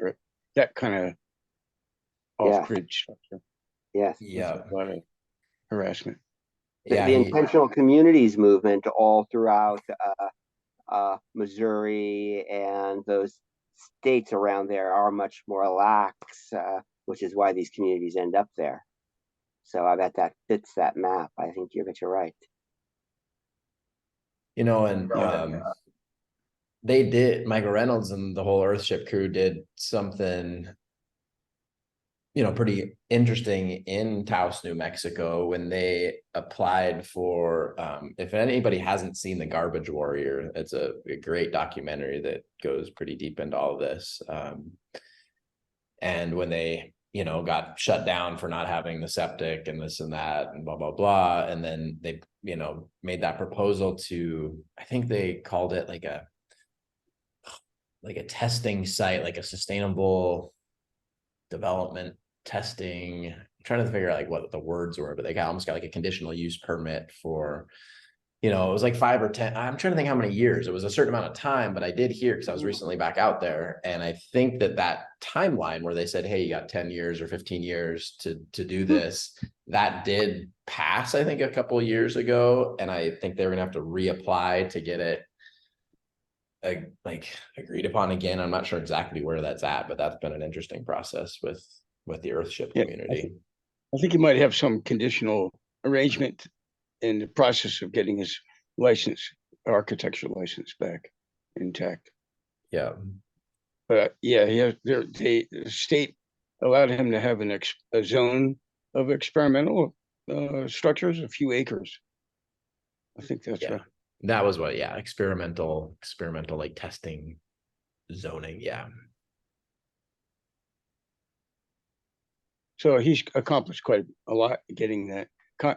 that kind of off-grid structure. Yes. Yeah. A lot of harassment. The intentional communities movement all throughout Missouri and those states around there are much more lax, which is why these communities end up there. So I bet that fits that map. I think you're right. You know, and they did, Michael Reynolds and the whole Earthship crew did something, you know, pretty interesting in Taos, New Mexico, when they applied for, if anybody hasn't seen The Garbage Warrior, it's a great documentary that goes pretty deep into all of this. And when they, you know, got shut down for not having the septic and this and that and blah, blah, blah. And then they, you know, made that proposal to, I think they called it like a testing site, like a sustainable development testing. I'm trying to figure out like what the words were, but they almost got like a conditional use permit for, you know, it was like 5 or 10. I'm trying to think how many years. It was a certain amount of time, but I did hear, because I was recently back out there, and I think that timeline where they said, hey, you got 10 years or 15 years to do this, that did pass, I think, a couple of years ago. And I think they were gonna have to reapply to get it like agreed upon again. I'm not sure exactly where that's at, but that's been an interesting process with the Earthship community. I think he might have some conditional arrangement in the process of getting his license, architecture license, back intact. Yeah. But yeah, the state allowed him to have a zone of experimental structures, a few acres. I think that's right. That was what, experimental like testing zoning. Yeah. So he's accomplished quite a lot getting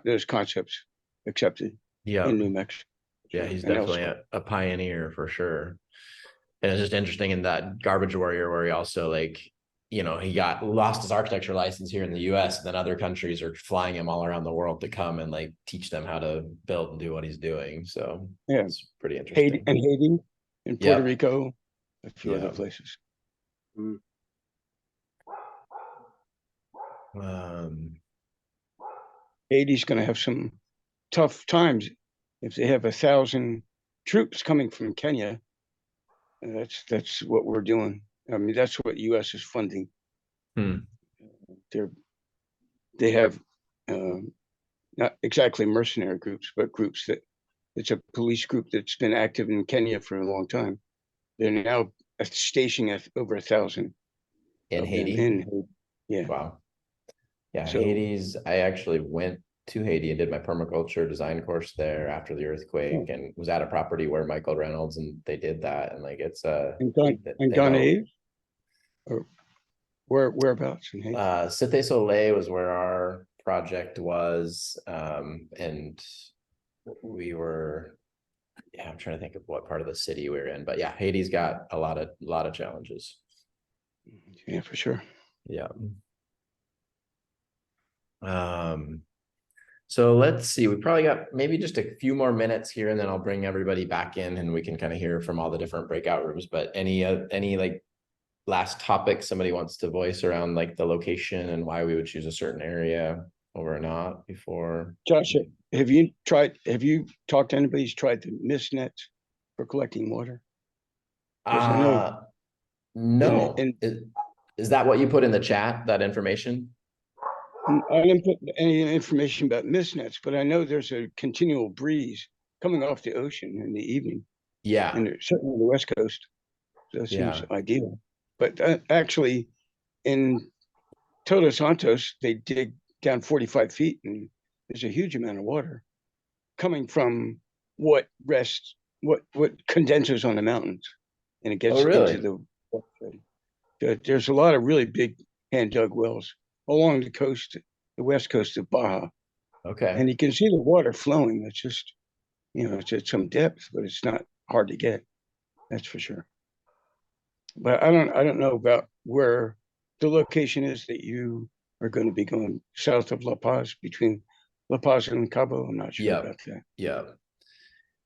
those concepts accepted in New Mexico. Yeah, he's definitely a pioneer for sure. And it's just interesting in that Garbage Warrior where he also, like, you know, he lost his architecture license here in the US, and then other countries are flying him all around the world to come and like teach them how to build and do what he's doing. So yeah, it's pretty interesting. Haiti and Puerto Rico, a few other places. Haiti's going to have some tough times if they have 1,000 troops coming from Kenya. That's what we're doing. I mean, that's what U.S. is funding. They have not exactly mercenary groups, but groups it's a police group that's been active in Kenya for a long time. They're now stationing at over 1,000 in Haiti. Yeah. Wow. Yeah, So- Hades, I actually went to Haiti and did my permaculture design course there after the earthquake and was at a property where Michael Reynolds and they did that. And like, it's And they know- Gonaives? Or whereabouts in Haiti? Cité Soleil was where our project was. And we were, I'm trying to think of what part of the city we were in, but yeah, Haiti's got a lot of challenges. Yeah, for sure. Yeah. So let's see, we probably got maybe just a few more minutes here and then I'll bring everybody back in and we can kind of hear from all the different breakout rooms, but any like last topic somebody wants to voice around like the location and why we would choose a certain area over or not before? Josh, have you talked to anybody who's tried the mist nets for collecting water? 'Cause I know- No. Is that what you put in the chat, that information? I didn't put any information about mist nets, but I know there's a continual breeze coming off the ocean in the evening. Yeah. And certainly on the West Coast. So it seems ideal. But actually, in Todos Santos, they dig down 45 feet and there's a huge amount of water coming from what condenses on the mountains. And it gets into there's a lot of really big hand dug wells along the coast, the west coast of Baja. Okay. And you can see the water flowing. It's just, it's at some depth, but it's not hard to get. That's for sure. But I don't know about where the location is that you are going to be going south of La Paz, between La Paz and Cabo. I'm not sure about that.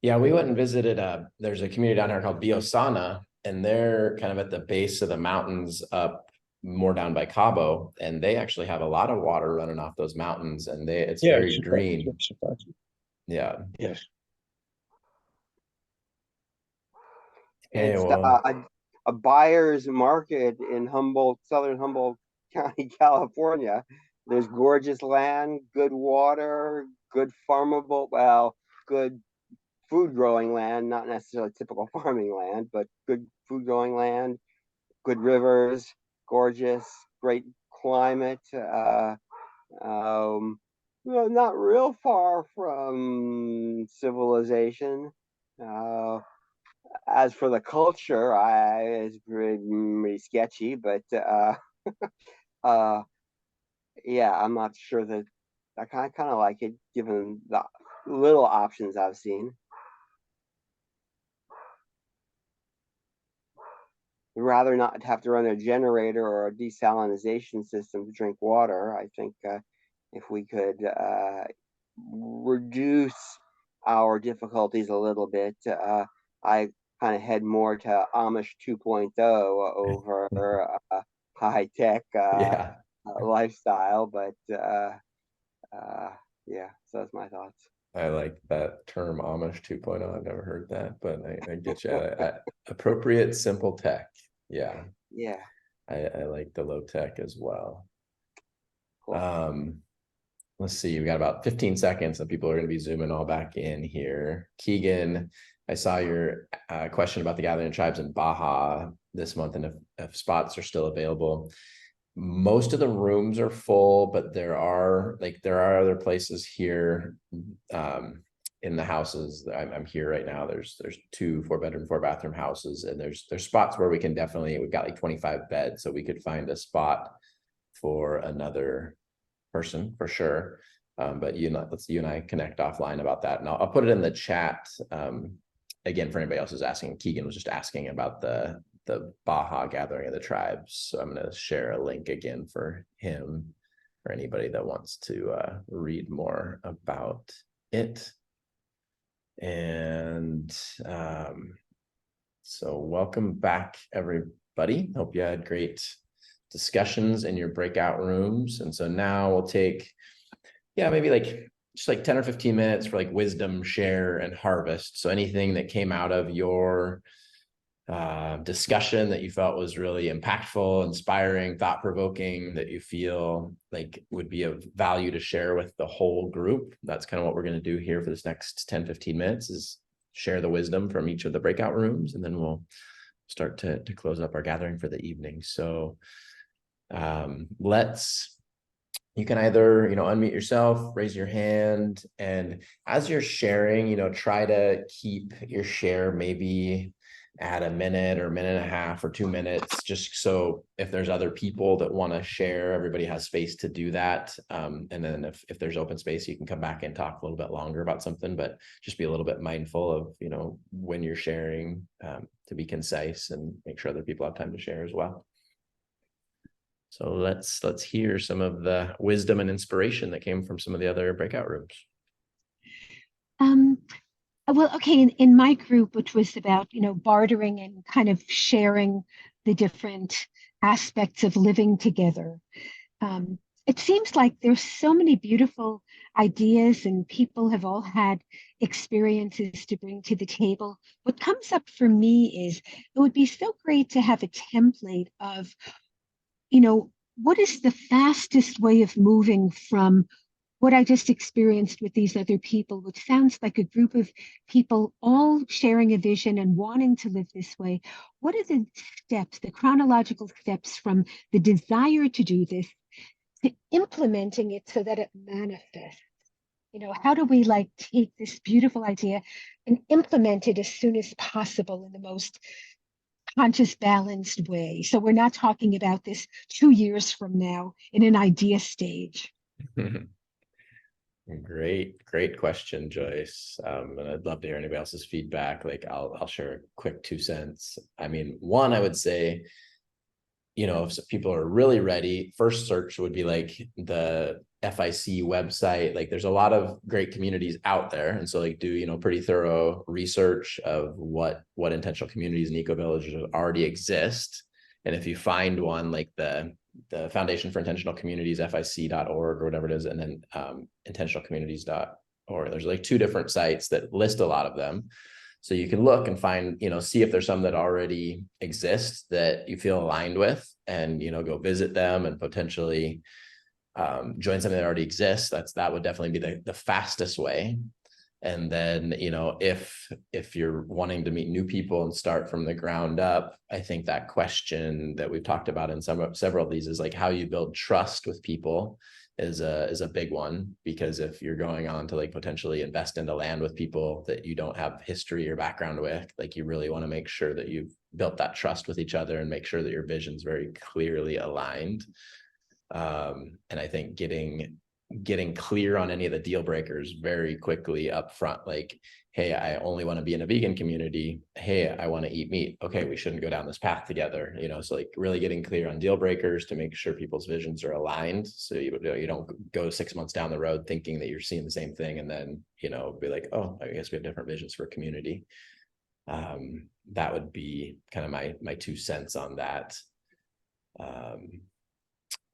Yeah, we went and visited, there's a community down here called Biosana, and they're kind of at the base of the mountains up more down by Cabo, and they actually have a lot of water running off those mountains, and it's very green. Yeah. Yes. Hey, It's well, a buyer's market in southern Humboldt County, California. There's gorgeous land, good water, good good food growing land, not necessarily typical farming land, but good food growing land, good rivers, gorgeous, great climate. Not real far from civilization. As for the culture, it's pretty sketchy, but yeah, I'm not sure that I kind of like it given the little options I've seen. Rather not have to run a generator or a desalinization system to drink water. I think if we could reduce our difficulties a little bit, I kind of head more to Amish 2.0 over high tech lifestyle. But yeah, so that's my thoughts. I like that term Amish 2.0. I've never heard that, but I get you. Appropriate, simple tech. Yeah. Yeah. I like the low tech as well. Cool. Let's see, we got about 15 seconds and people are going to be zooming all back in here. Keegan, I saw your question about the Gathering Tribes in Baja this month and if spots are still available. Most of the rooms are full, but there are other places here in the houses. I'm here right now. There's 2 4-bedroom, 4-bathroom houses, and there's spots where we've got like 25 beds, so we could find a spot for another person for sure. But let's you and I connect offline about that, and I'll put it in the chat again for anybody else who's asking. Keegan was just asking about the Baja Gathering of the Tribes, so I'm going to share a link again for him or anybody that wants to read more about it. And so welcome back, everybody. Hope you had great discussions in your breakout rooms. And so now we'll take maybe just 10 or 15 minutes for wisdom, share, and harvest. So anything that came out of your discussion that you felt was really impactful, inspiring, thought-provoking, that you feel like would be of value to share with the whole group. That's kind of what we're going to do here for this next 10-15 minutes, is share the wisdom from each of the breakout rooms, and then we'll start to close up our gathering for the evening. So let's you can either, unmute yourself, raise your hand, and as you're sharing, try to keep your share maybe at a minute or a minute and a half or 2 minutes, just so if there's other people that want to share, everybody has space to do that. And then if there's open space, you can come back and talk a little bit longer about something, but just be a little bit mindful of, when you're sharing, to be concise and make sure other people have time to share as well. So let's hear some of the wisdom and inspiration that came from some of the other breakout rooms. Well, okay, in my group, which was about, bartering and kind of sharing the different aspects of living together, it seems like there's so many beautiful ideas and people have all had experiences to bring to the table. What comes up for me is it would be so great to have a template of, what is the fastest way of moving from what I just experienced with these other people, which sounds like a group of people all sharing a vision and wanting to live this way. What are the steps, the chronological steps from the desire to do this to implementing it so that it manifests? How do we take this beautiful idea and implement it as soon as possible in the most conscious, balanced way? So we're not talking about this 2 years from now in an idea stage. Great question, Joyce. And I'd love to hear anybody else's feedback. I'll share a quick 2 cents. I mean, one, I would say, if people are really ready, first search would be the FIC website. There's a lot of great communities out there. And so do, pretty thorough research of what intentional communities and eco-villages already exist. And if you find one like the Foundation for Intentional Communities, FIC.org or whatever it is, and then intentionalcommunities.org, there's 2 different sites that list a lot of them. So you can look and find, see if there's some that already exist that you feel aligned with, and, go visit them and potentially join something that already exists. That would definitely be the fastest way. And then, if you're wanting to meet new people and start from the ground up, I think that question that we've talked about in several of these is how you build trust with people is a big one, because if you're going on to potentially invest into land with people that you don't have history or background with, you really want to make sure that you've built that trust with each other and make sure that your vision's very clearly aligned. And I think getting clear on any of the deal breakers very quickly up front, hey, I only want to be in a vegan community. Hey, I want to eat meat. Okay, we shouldn't go down this path together. So really getting clear on deal breakers to make sure people's visions are aligned. So you don't go 6 months down the road thinking that you're seeing the same thing and then, be like, oh, I guess we have different visions for community. That would be kind of my 2 cents on that.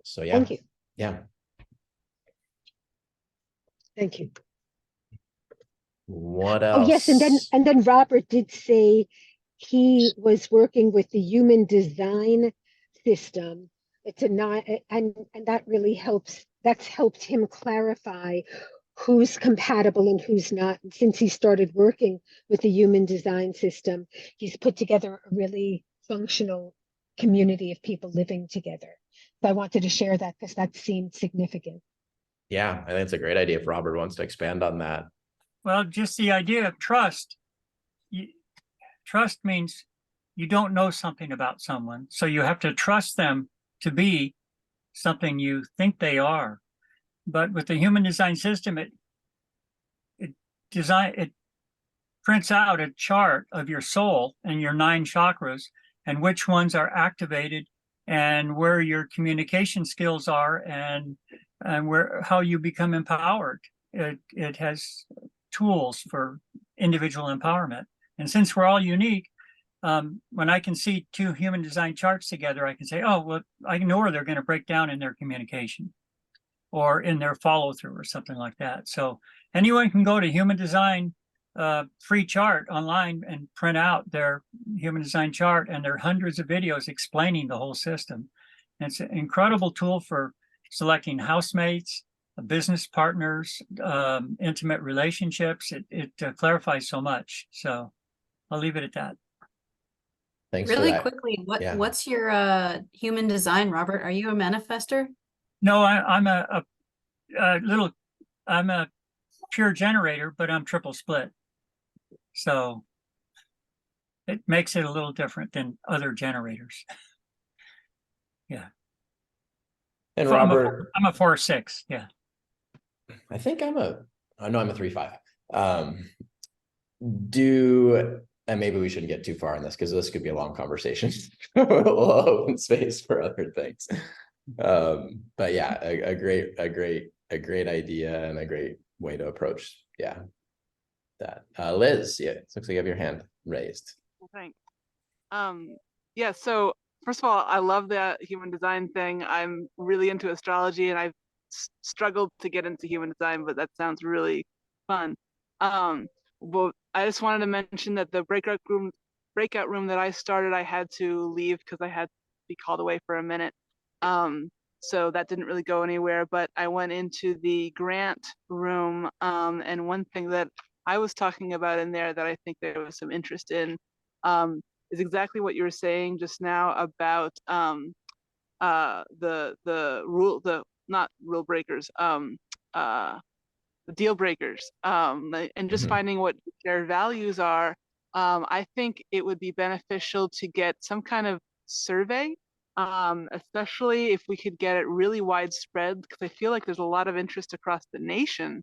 So yeah. Thank you. Yeah. Thank you. What else? Oh, yes, and then Robert did say he was working with the human design system. It's and that really helps. That's helped him clarify who's compatible and who's not. And since he started working with the human design system, he's put together a really functional community of people living together. So I wanted to share that because that seemed significant. Yeah, I think it's a great idea if Robert wants to expand on that. Well, just the idea of trust. Trust means you don't know something about someone, so you have to trust them to be something you think they are. But with the human design system, it prints out a chart of your soul and your 9 chakras and which ones are activated and where your communication skills are and how you become empowered. It has tools for individual empowerment. And since we're all unique, when I can see 2 human design charts together, I can say, oh, well, I know where they're going to break down in their communication or in their follow through or something like that. So anyone can go to human design free chart online and print out their human design chart, and there are hundreds of videos explaining the whole system. And it's an incredible tool for selecting housemates, business partners, intimate relationships. It clarifies so much. So I'll leave it at that. Thanks really for that. quickly, Yeah. what's your human design, Robert? Are you a manifester? No, I'm I'm a pure generator, but I'm triple split. So it makes it a little different than other generators. Yeah. And So Robert, I'm a 4-6. Yeah. I think I'm a 3-5. And maybe we shouldn't get too far in this because this could be a long conversation. We'll open space for other things. But yeah, a great idea and a great way to approach. Yeah. That Liz, yeah, it looks like you have your hand raised. Thanks. Yeah, so first of all, I love the human design thing. I'm really into astrology and I've struggled to get into human design, but that sounds really fun. Well, I just wanted to mention that the breakout room that I started, I had to leave because I had to be called away for a minute. So that didn't really go anywhere, but I went into the grant room. And one thing that I was talking about in there that I think there was some interest in is exactly what you were saying just now about not rule breakers, the deal breakers, and just finding what their values are. I think it would be beneficial to get some kind of survey, especially if we could get it really widespread, because I feel like there's a lot of interest across the nation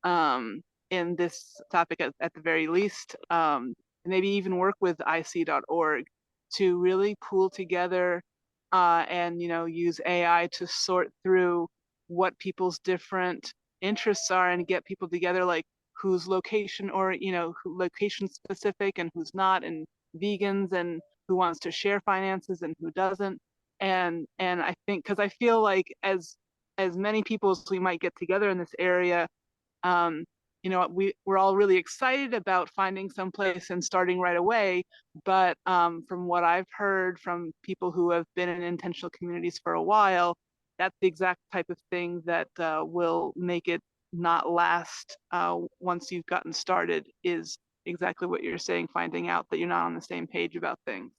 in this topic at the very least. Maybe even work with IC.org to really pool together and use AI to sort through what people's different interests are and get people together, like who's location or who location specific and who's not, and vegans, and who wants to share finances and who doesn't. And I think, because I feel like as many people as we might get together in this area, we're all really excited about finding someplace and starting right away. But from what I've heard from people who have been in intentional communities for a while, that's the exact type of thing that will make it not last once you've gotten started, is exactly what you're saying, finding out that you're not on the same page about things.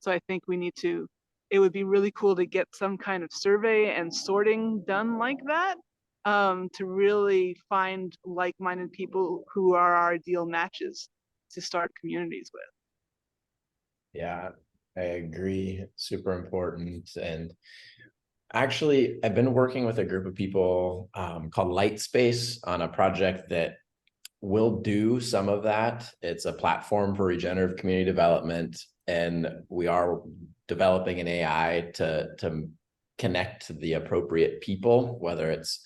So I think it would be really cool to get some kind of survey and sorting done like that, to really find like-minded people who are our ideal matches to start communities with. Yeah, I agree. Super important. And actually, I've been working with a group of people called Lightspace on a project that will do some of that. It's a platform for regenerative community development, and we are developing an AI to connect the appropriate people, whether it's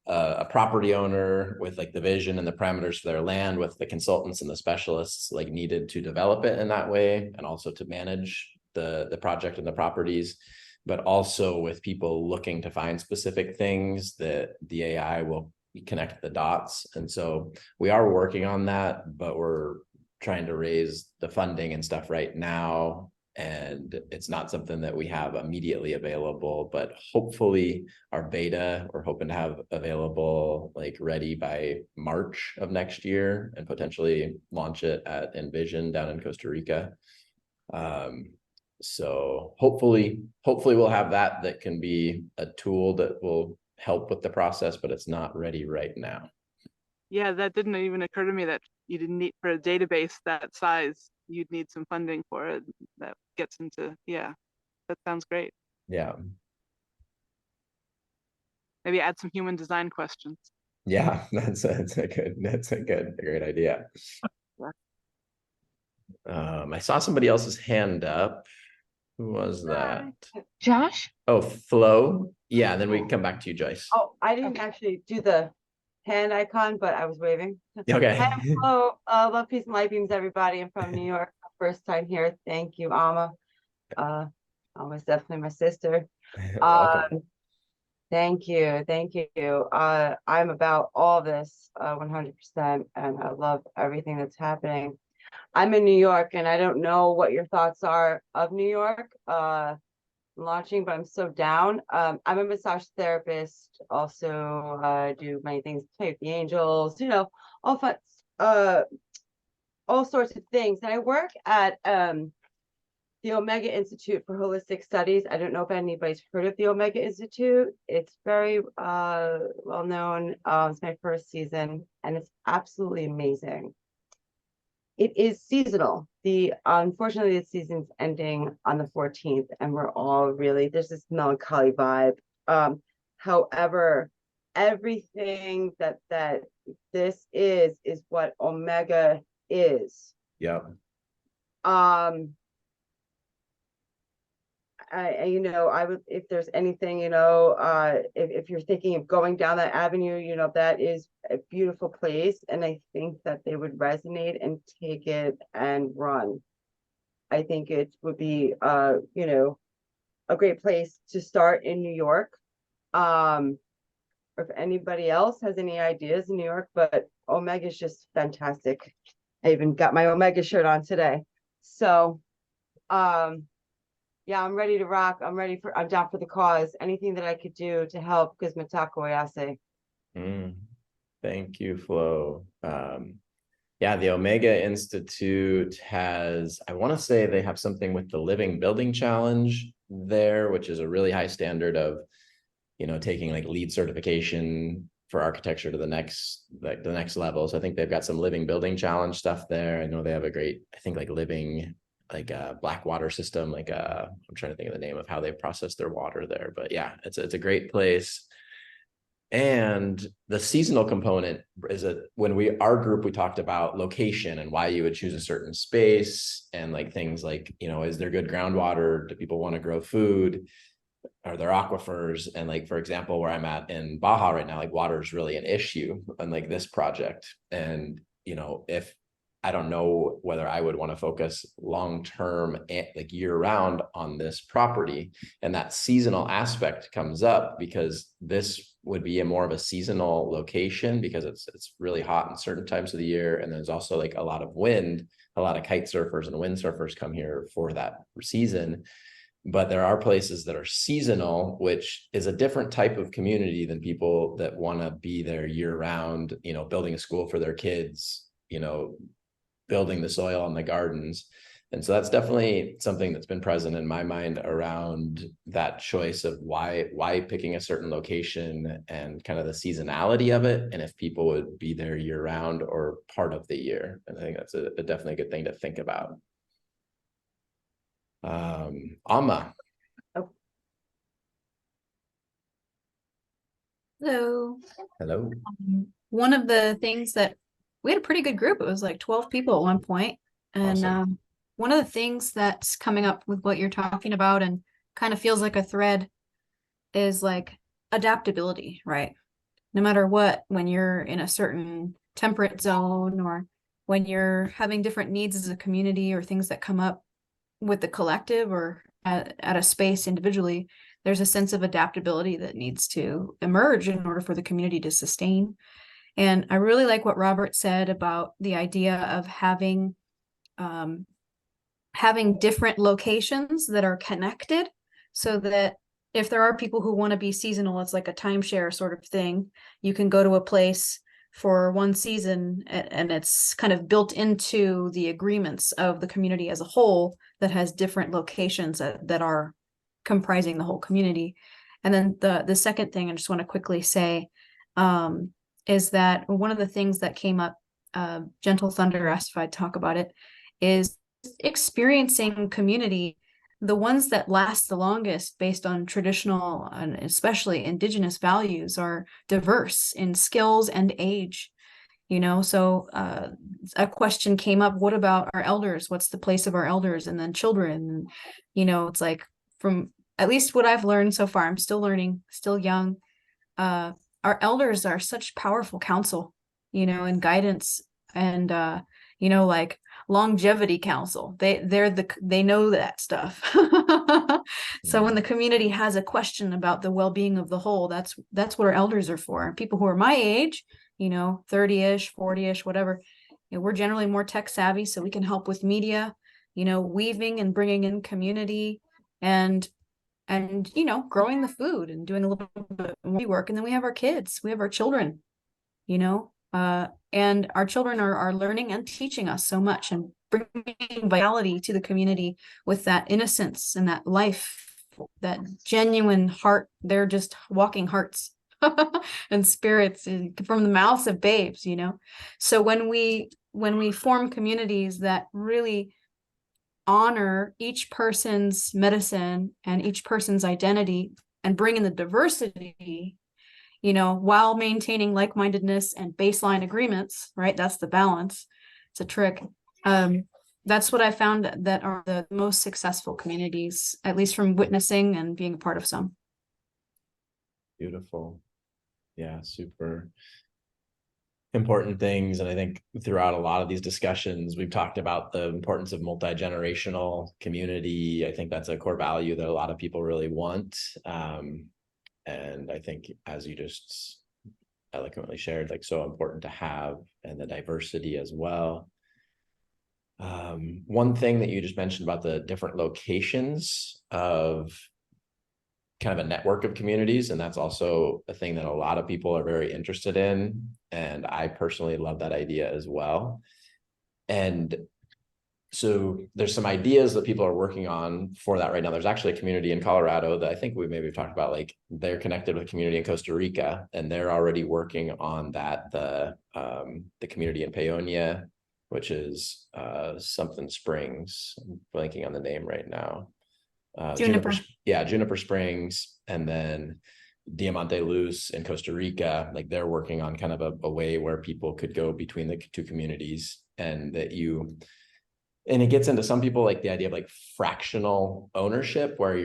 a property owner with like the vision and the parameters for their land, with the consultants and the specialists like needed to develop it in that way, and also to manage the project and the properties, but also with people looking to find specific things that the AI will connect the dots. And so we are working on that, but we're trying to raise the funding and stuff right now. And it's not something that we have immediately available, but hopefully our beta, we're hoping to have available like ready by March of next year, and potentially launch it at Envision down in Costa Rica. So hopefully we'll have that can be a tool that will help with the process, but it's not ready right now. Yeah, that didn't even occur to me, that you didn't need, for a database that size, you'd need some funding for it. That gets into, yeah, that sounds great. Yeah. Maybe add some human design questions. Yeah, that's a great idea. I saw somebody else's hand up. Who was that? Josh? Oh, Flo. Yeah, and then we can come back to you, Joyce. Oh, I didn't actually do the hand icon, but I was waving. Okay. Hello, love, peace, and light beams, everybody. I'm from New York. First time here. Thank you, Amma. Amma's definitely my sister. Welcome. Thank you. I'm about all this 100%, and I love everything that's happening. I'm in New York, and I don't know what your thoughts are of New York launching, but I'm so down. I'm a massage therapist, also do many things, play with the angels, all fun, all sorts of things. And I work at the Omega Institute for Holistic Studies. I don't know if anybody's heard of the Omega Institute. It's very well known. It's my first season and it's absolutely amazing. It is seasonal. Unfortunately the season's ending on the 14th and we're all really, there's this melancholy vibe. However, everything that this is what Omega is. Yep. I would, if there's anything, if you're thinking of going down that avenue, that is a beautiful place. And I think that they would resonate and take it and run. I think it would be, a great place to start in New York. Or if anybody else has any ideas in New York, but Omega is just fantastic. I even got my Omega shirt on today. So, yeah, I'm ready to rock. I'm down for the cause. Anything that I could do to help Kizmatako Oyase. Thank you, Flo. Yeah, the Omega Institute has, I want to say they have something with the Living Building Challenge there, which is a really high standard of, taking like LEED certification for architecture to the next level. So I think they've got some Living Building Challenge stuff there. I know they have a great, I think like living, like a black water system, I'm trying to think of the name of how they process their water there, but yeah, it's a great place. And the seasonal component is our group, we talked about location and why you would choose a certain space and like things like, is there good groundwater? Do people want to grow food? Are there aquifers? And like, for example, where I'm at in Baja right now, like water is really an issue on like this project. And, if I don't know whether I would want to focus long-term, like year-round on this property, and that seasonal aspect comes up because this would be more of a seasonal location because it's really hot in certain times of the year, and there's also like a lot of wind. A lot of kite surfers and wind surfers come here for that season. But there are places that are seasonal, which is a different type of community than people that want to be there year-round. Building a school for their kids. Building the soil on the gardens. And so that's definitely something that's been present in my mind around that choice of why picking a certain location and kind of the seasonality of it. And if people would be there year round or part of the year. And I think that's definitely a good thing to think about. Amma. Hello. Hello. One of the things that we had a pretty good group. It was like 12 people at one point. And Awesome. One of the things that's coming up with what you're talking about and kind of feels like a thread is like adaptability, right? No matter what, when you're in a certain temperate zone or when you're having different needs as a community or things that come up with the collective or at a space individually, there's a sense of adaptability that needs to emerge in order for the community to sustain. And I really like what Robert said about the idea of having different locations that are connected so that if there are people who want to be seasonal, it's like a timeshare sort of thing. You can go to a place for one season and it's kind of built into the agreements of the community as a whole that has different locations that are comprising the whole community. And then the second thing I just want to quickly say, is that one of the things that came up, Gentle Thunder asked if I'd talk about it, is experiencing community. The ones that last the longest based on traditional and especially indigenous values are diverse in skills and age. So a question came up, what about our elders? What's the place of our elders? And then children, it's like from at least what I've learned so far, I'm still learning, still young. Our elders are such powerful counsel, and guidance and, like longevity counsel. They know that stuff. So when the community has a question about the well-being of the whole, that's what our elders are for. People who are my age, 30-ish, 40-ish, whatever, we're generally more tech savvy, so we can help with media, weaving and bringing in community and growing the food and doing a little bit more work. And then we have our kids, we have our children, and our children are learning and teaching us so much. And bringing vitality to the community with that innocence and that life, that genuine heart. They're just walking hearts and spirits from the mouths of babes, you know. So when we form communities that really honor each person's medicine and each person's identity and bring in the diversity, you know, while maintaining like-mindedness and baseline agreements, right? That's the balance. It's a trick. That's what I found that are the most successful communities, at least from witnessing and being a part of some. Beautiful. Yeah, super important things. And I think throughout a lot of these discussions, we've talked about the importance of multi-generational community. I think that's a core value that a lot of people really want. And I think, as you just eloquently shared, like, so important to have, and the diversity as well. One thing that you just mentioned about the different locations of kind of a network of communities, and that's also a thing that a lot of people are very interested in, and I personally love that idea as well. And so there's some ideas that people are working on for that right now. There's actually a community in Colorado that I think we maybe talked about, like, they're connected with a community in Costa Rica, and they're already working on that. The community in Paonia, which is something Springs, I'm blanking on the name right now. Juniper. Juniper Springs, and then Diamante Luz in Costa Rica. Like, they're working on kind of a way where people could go between the two communities, and it gets into some people, like, the idea of like fractional ownership, where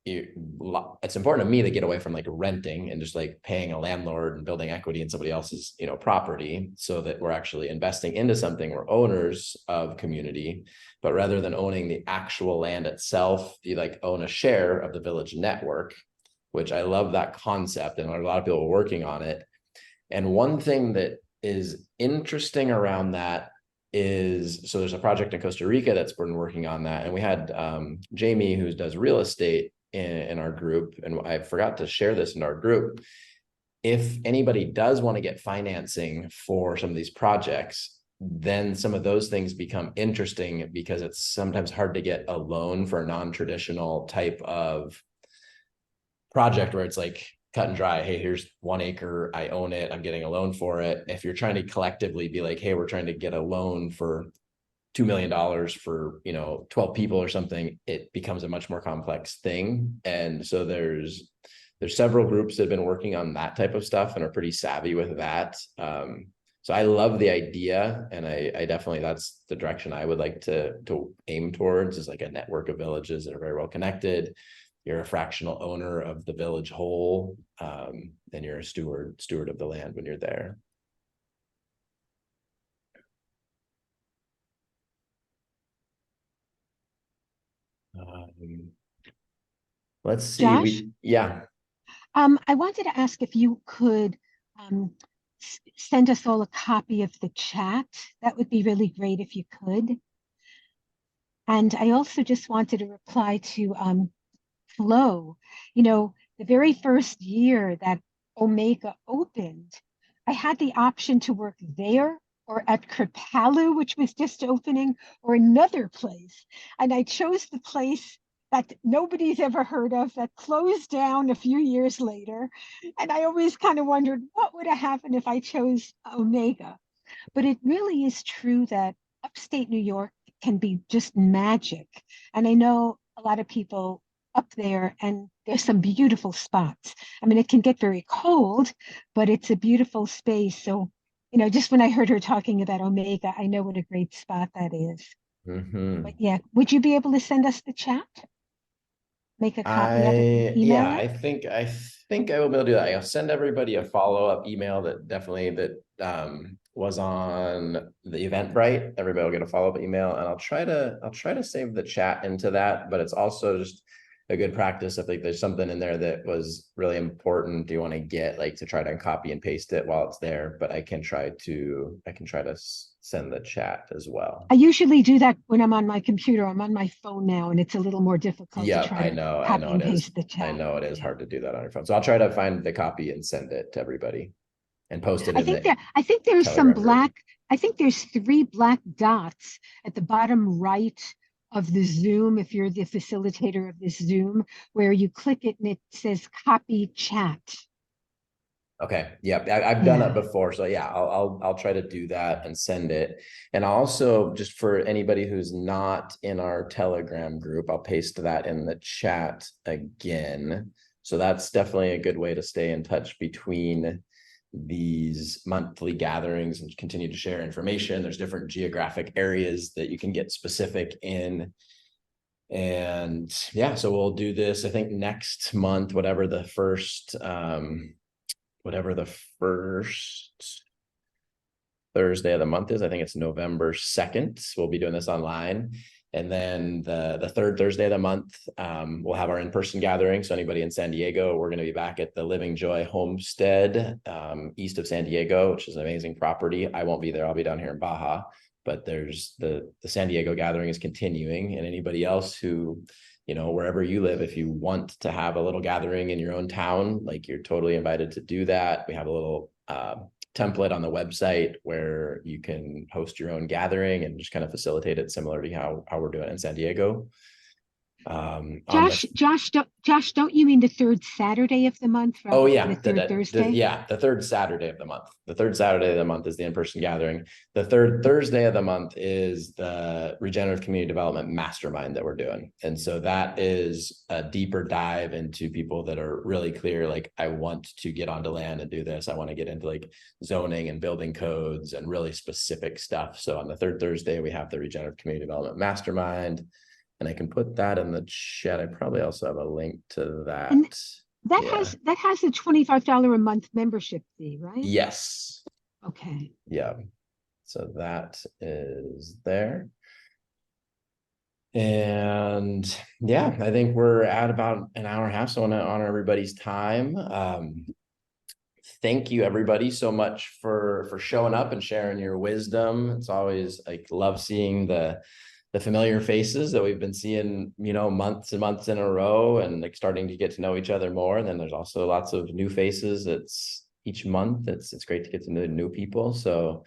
it's important to me to get away from like renting and just like paying a landlord and building equity in somebody else's, you know, property, so that we're actually investing into something. We're owners of community, but rather than owning the actual land itself, you like own a share of the village network, which I love that concept, and a lot of people are working on it. And one thing that is interesting around that is, so there's a project in Costa Rica that's been working on that, and we had Jamie, who does real estate, in our group, and I forgot to share this in our group. If anybody does want to get financing for some of these projects, then some of those things become interesting, because it's sometimes hard to get a loan for a non-traditional type of project where it's like cut and dry. Hey, here's 1 acre, I own it, I'm getting a loan for it. If you're trying to collectively be like, hey, we're trying to get a loan for $2 million for, you know, 12 people or something, it becomes a much more complex thing. And so there's several groups that have been working on that type of stuff and are pretty savvy with that. So I love the idea, and I definitely, that's the direction I would like to aim towards, is like a network of villages that are very well connected. You're a fractional owner of the village whole, and you're a steward of the land when you're there. Let's see. Josh? Yeah. I wanted to ask if you could send us all a copy of the chat. That would be really great if you could. And I also just wanted to reply to Flo. You know, the very first year that Omega opened, I had the option to work there or at Kripalu, which was just opening, or another place. And I chose the place that nobody's ever heard of, that closed down a few years later. And I always kind of wondered what would have happened if I chose Omega. But it really is true that upstate New York can be just magic. And I know a lot of people up there, and there's some beautiful spots. I mean, it can get very cold, but it's a beautiful space. So, you know, just when I heard her talking about Omega, I know what a great spot that is. Mm-hmm. But yeah, would you be able to send us the chat? Make a copy of it? Email Yeah, it? I think I will be able to do that. I'll send everybody a follow-up email that was on the Eventbrite. Everybody will get a follow-up email, and I'll try to save the chat into that, but it's also just a good practice. I think there's something in there that was really important. Do you want to get like to try to copy and paste it while it's there? But I can try to send the chat as well. I usually do that when I'm on my computer. I'm on my phone now, and it's a little more difficult Yeah, to try I to know copy it and is. paste the chat. I know it is hard to do that on your phone. So I'll try to find the copy and send it to everybody. and post it I in think the I think there's some Telegram group. I think there's 3 black dots at the bottom right of the Zoom, if you're the facilitator of this Zoom, where you click it and it says copy chat. Okay. Yep. I've done it Yeah. before. So yeah, I'll try to do that and send it. And also, just for anybody who's not in our Telegram group, I'll paste that in the chat again. So that's definitely a good way to stay in touch between these monthly gatherings and continue to share information. There's different geographic areas that you can get specific in. And yeah, so we'll do this, I think next month, whatever the first Thursday of the month is. I think it's November 2nd. We'll be doing this online. And then the third Thursday of the month, we'll have our in-person gathering. So anybody in San Diego, we're going to be back at the Living Joy Homestead, east of San Diego, which is an amazing property. I won't be there. I'll be down here in Baja. But there's the San Diego gathering is continuing, and anybody else who, wherever you live, if you want to have a little gathering in your own town, like, you're totally invited to do that. We have a little template on the website where you can host your own gathering and just kind of facilitate it similar to how we're doing it in San Diego. Josh, don't you mean the 3rd Saturday of the month? Oh yeah, the 3rd Thursday. The 3rd Saturday of the month. The 3rd Saturday of the month is the in-person gathering. The 3rd Thursday of the month is the Regenerative Community Development Mastermind that we're doing. And so that is a deeper dive into people that are really clear, like, I want to get onto land and do this. I want to get into like zoning and building codes and really specific stuff. So on the 3rd Thursday, we have the Regenerative Community Development Mastermind. And I can put that in the chat. I probably also have a link to that. And that has a $25 a month membership fee, right? Yes. Okay. Yeah. So that is there. And yeah, I think we're at about an hour and a half. So I want to honor everybody's time. Thank you everybody so much for showing up and sharing your wisdom. It's always like, love seeing the familiar faces that we've been seeing, months and months in a row, and like starting to get to know each other more. And then there's also lots of new faces. It's each month. It's great to get to know new people. So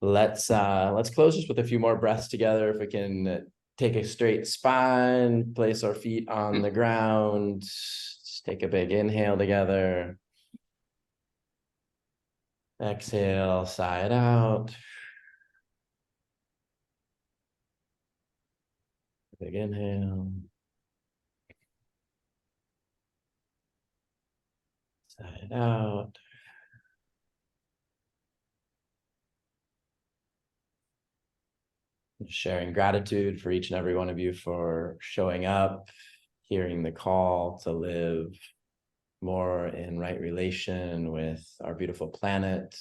let's close just with a few more breaths together. If we can take a straight spine, place our feet on the ground, just take a big inhale together. Exhale, side out. Big inhale. Side out. Just sharing gratitude for each and every one of you for showing up, hearing the call to live more in right relation with our beautiful planet,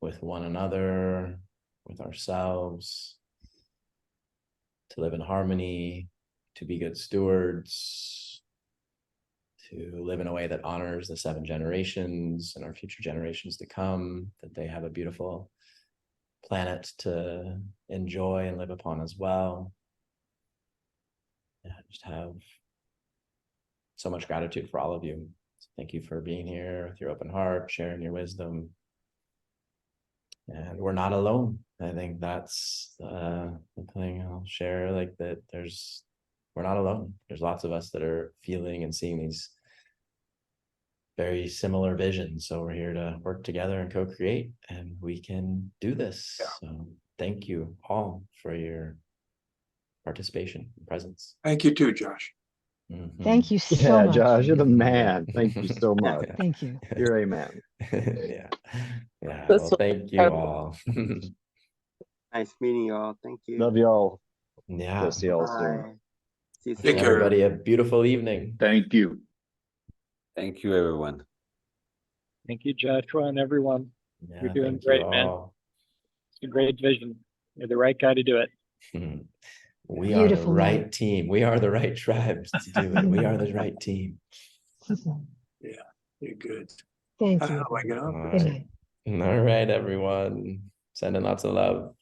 with one another, with ourselves, to live in harmony, to be good stewards, to live in a way that honors the 7 generations and our future generations to come, that they have a beautiful planet to enjoy and live upon as well. Yeah, just have so much gratitude for all of you. So thank you for being here with your open heart, sharing your wisdom. And we're not alone. I think that's the thing I'll share, like, that we're not alone. There's lots of us that are feeling and seeing these very similar visions. So we're here to work together and co-create, and we can do this. Yeah. So thank you all for your participation and presence. Thank you too, Josh. Mm-hmm. Thank you so much. Josh, you're the man. Thank you so much. Thank you. You're a man. Yeah. Well, thank you all. Nice meeting you all. Thank you. Love you all. Yeah. We'll see you all Bye. soon. See you Take soon. everybody a beautiful evening. Thank you. Thank you, everyone. Thank you, Joshua, and everyone. Yeah, You're doing thank great, you man. all. It's a great vision. You're the right guy to do it. We are the Beautiful, man. right team. We are the right tribes to do it. We are the right team. Yeah, you're good. Thank How you. do I get up? All Good right. night. All right, everyone. Sending lots of love.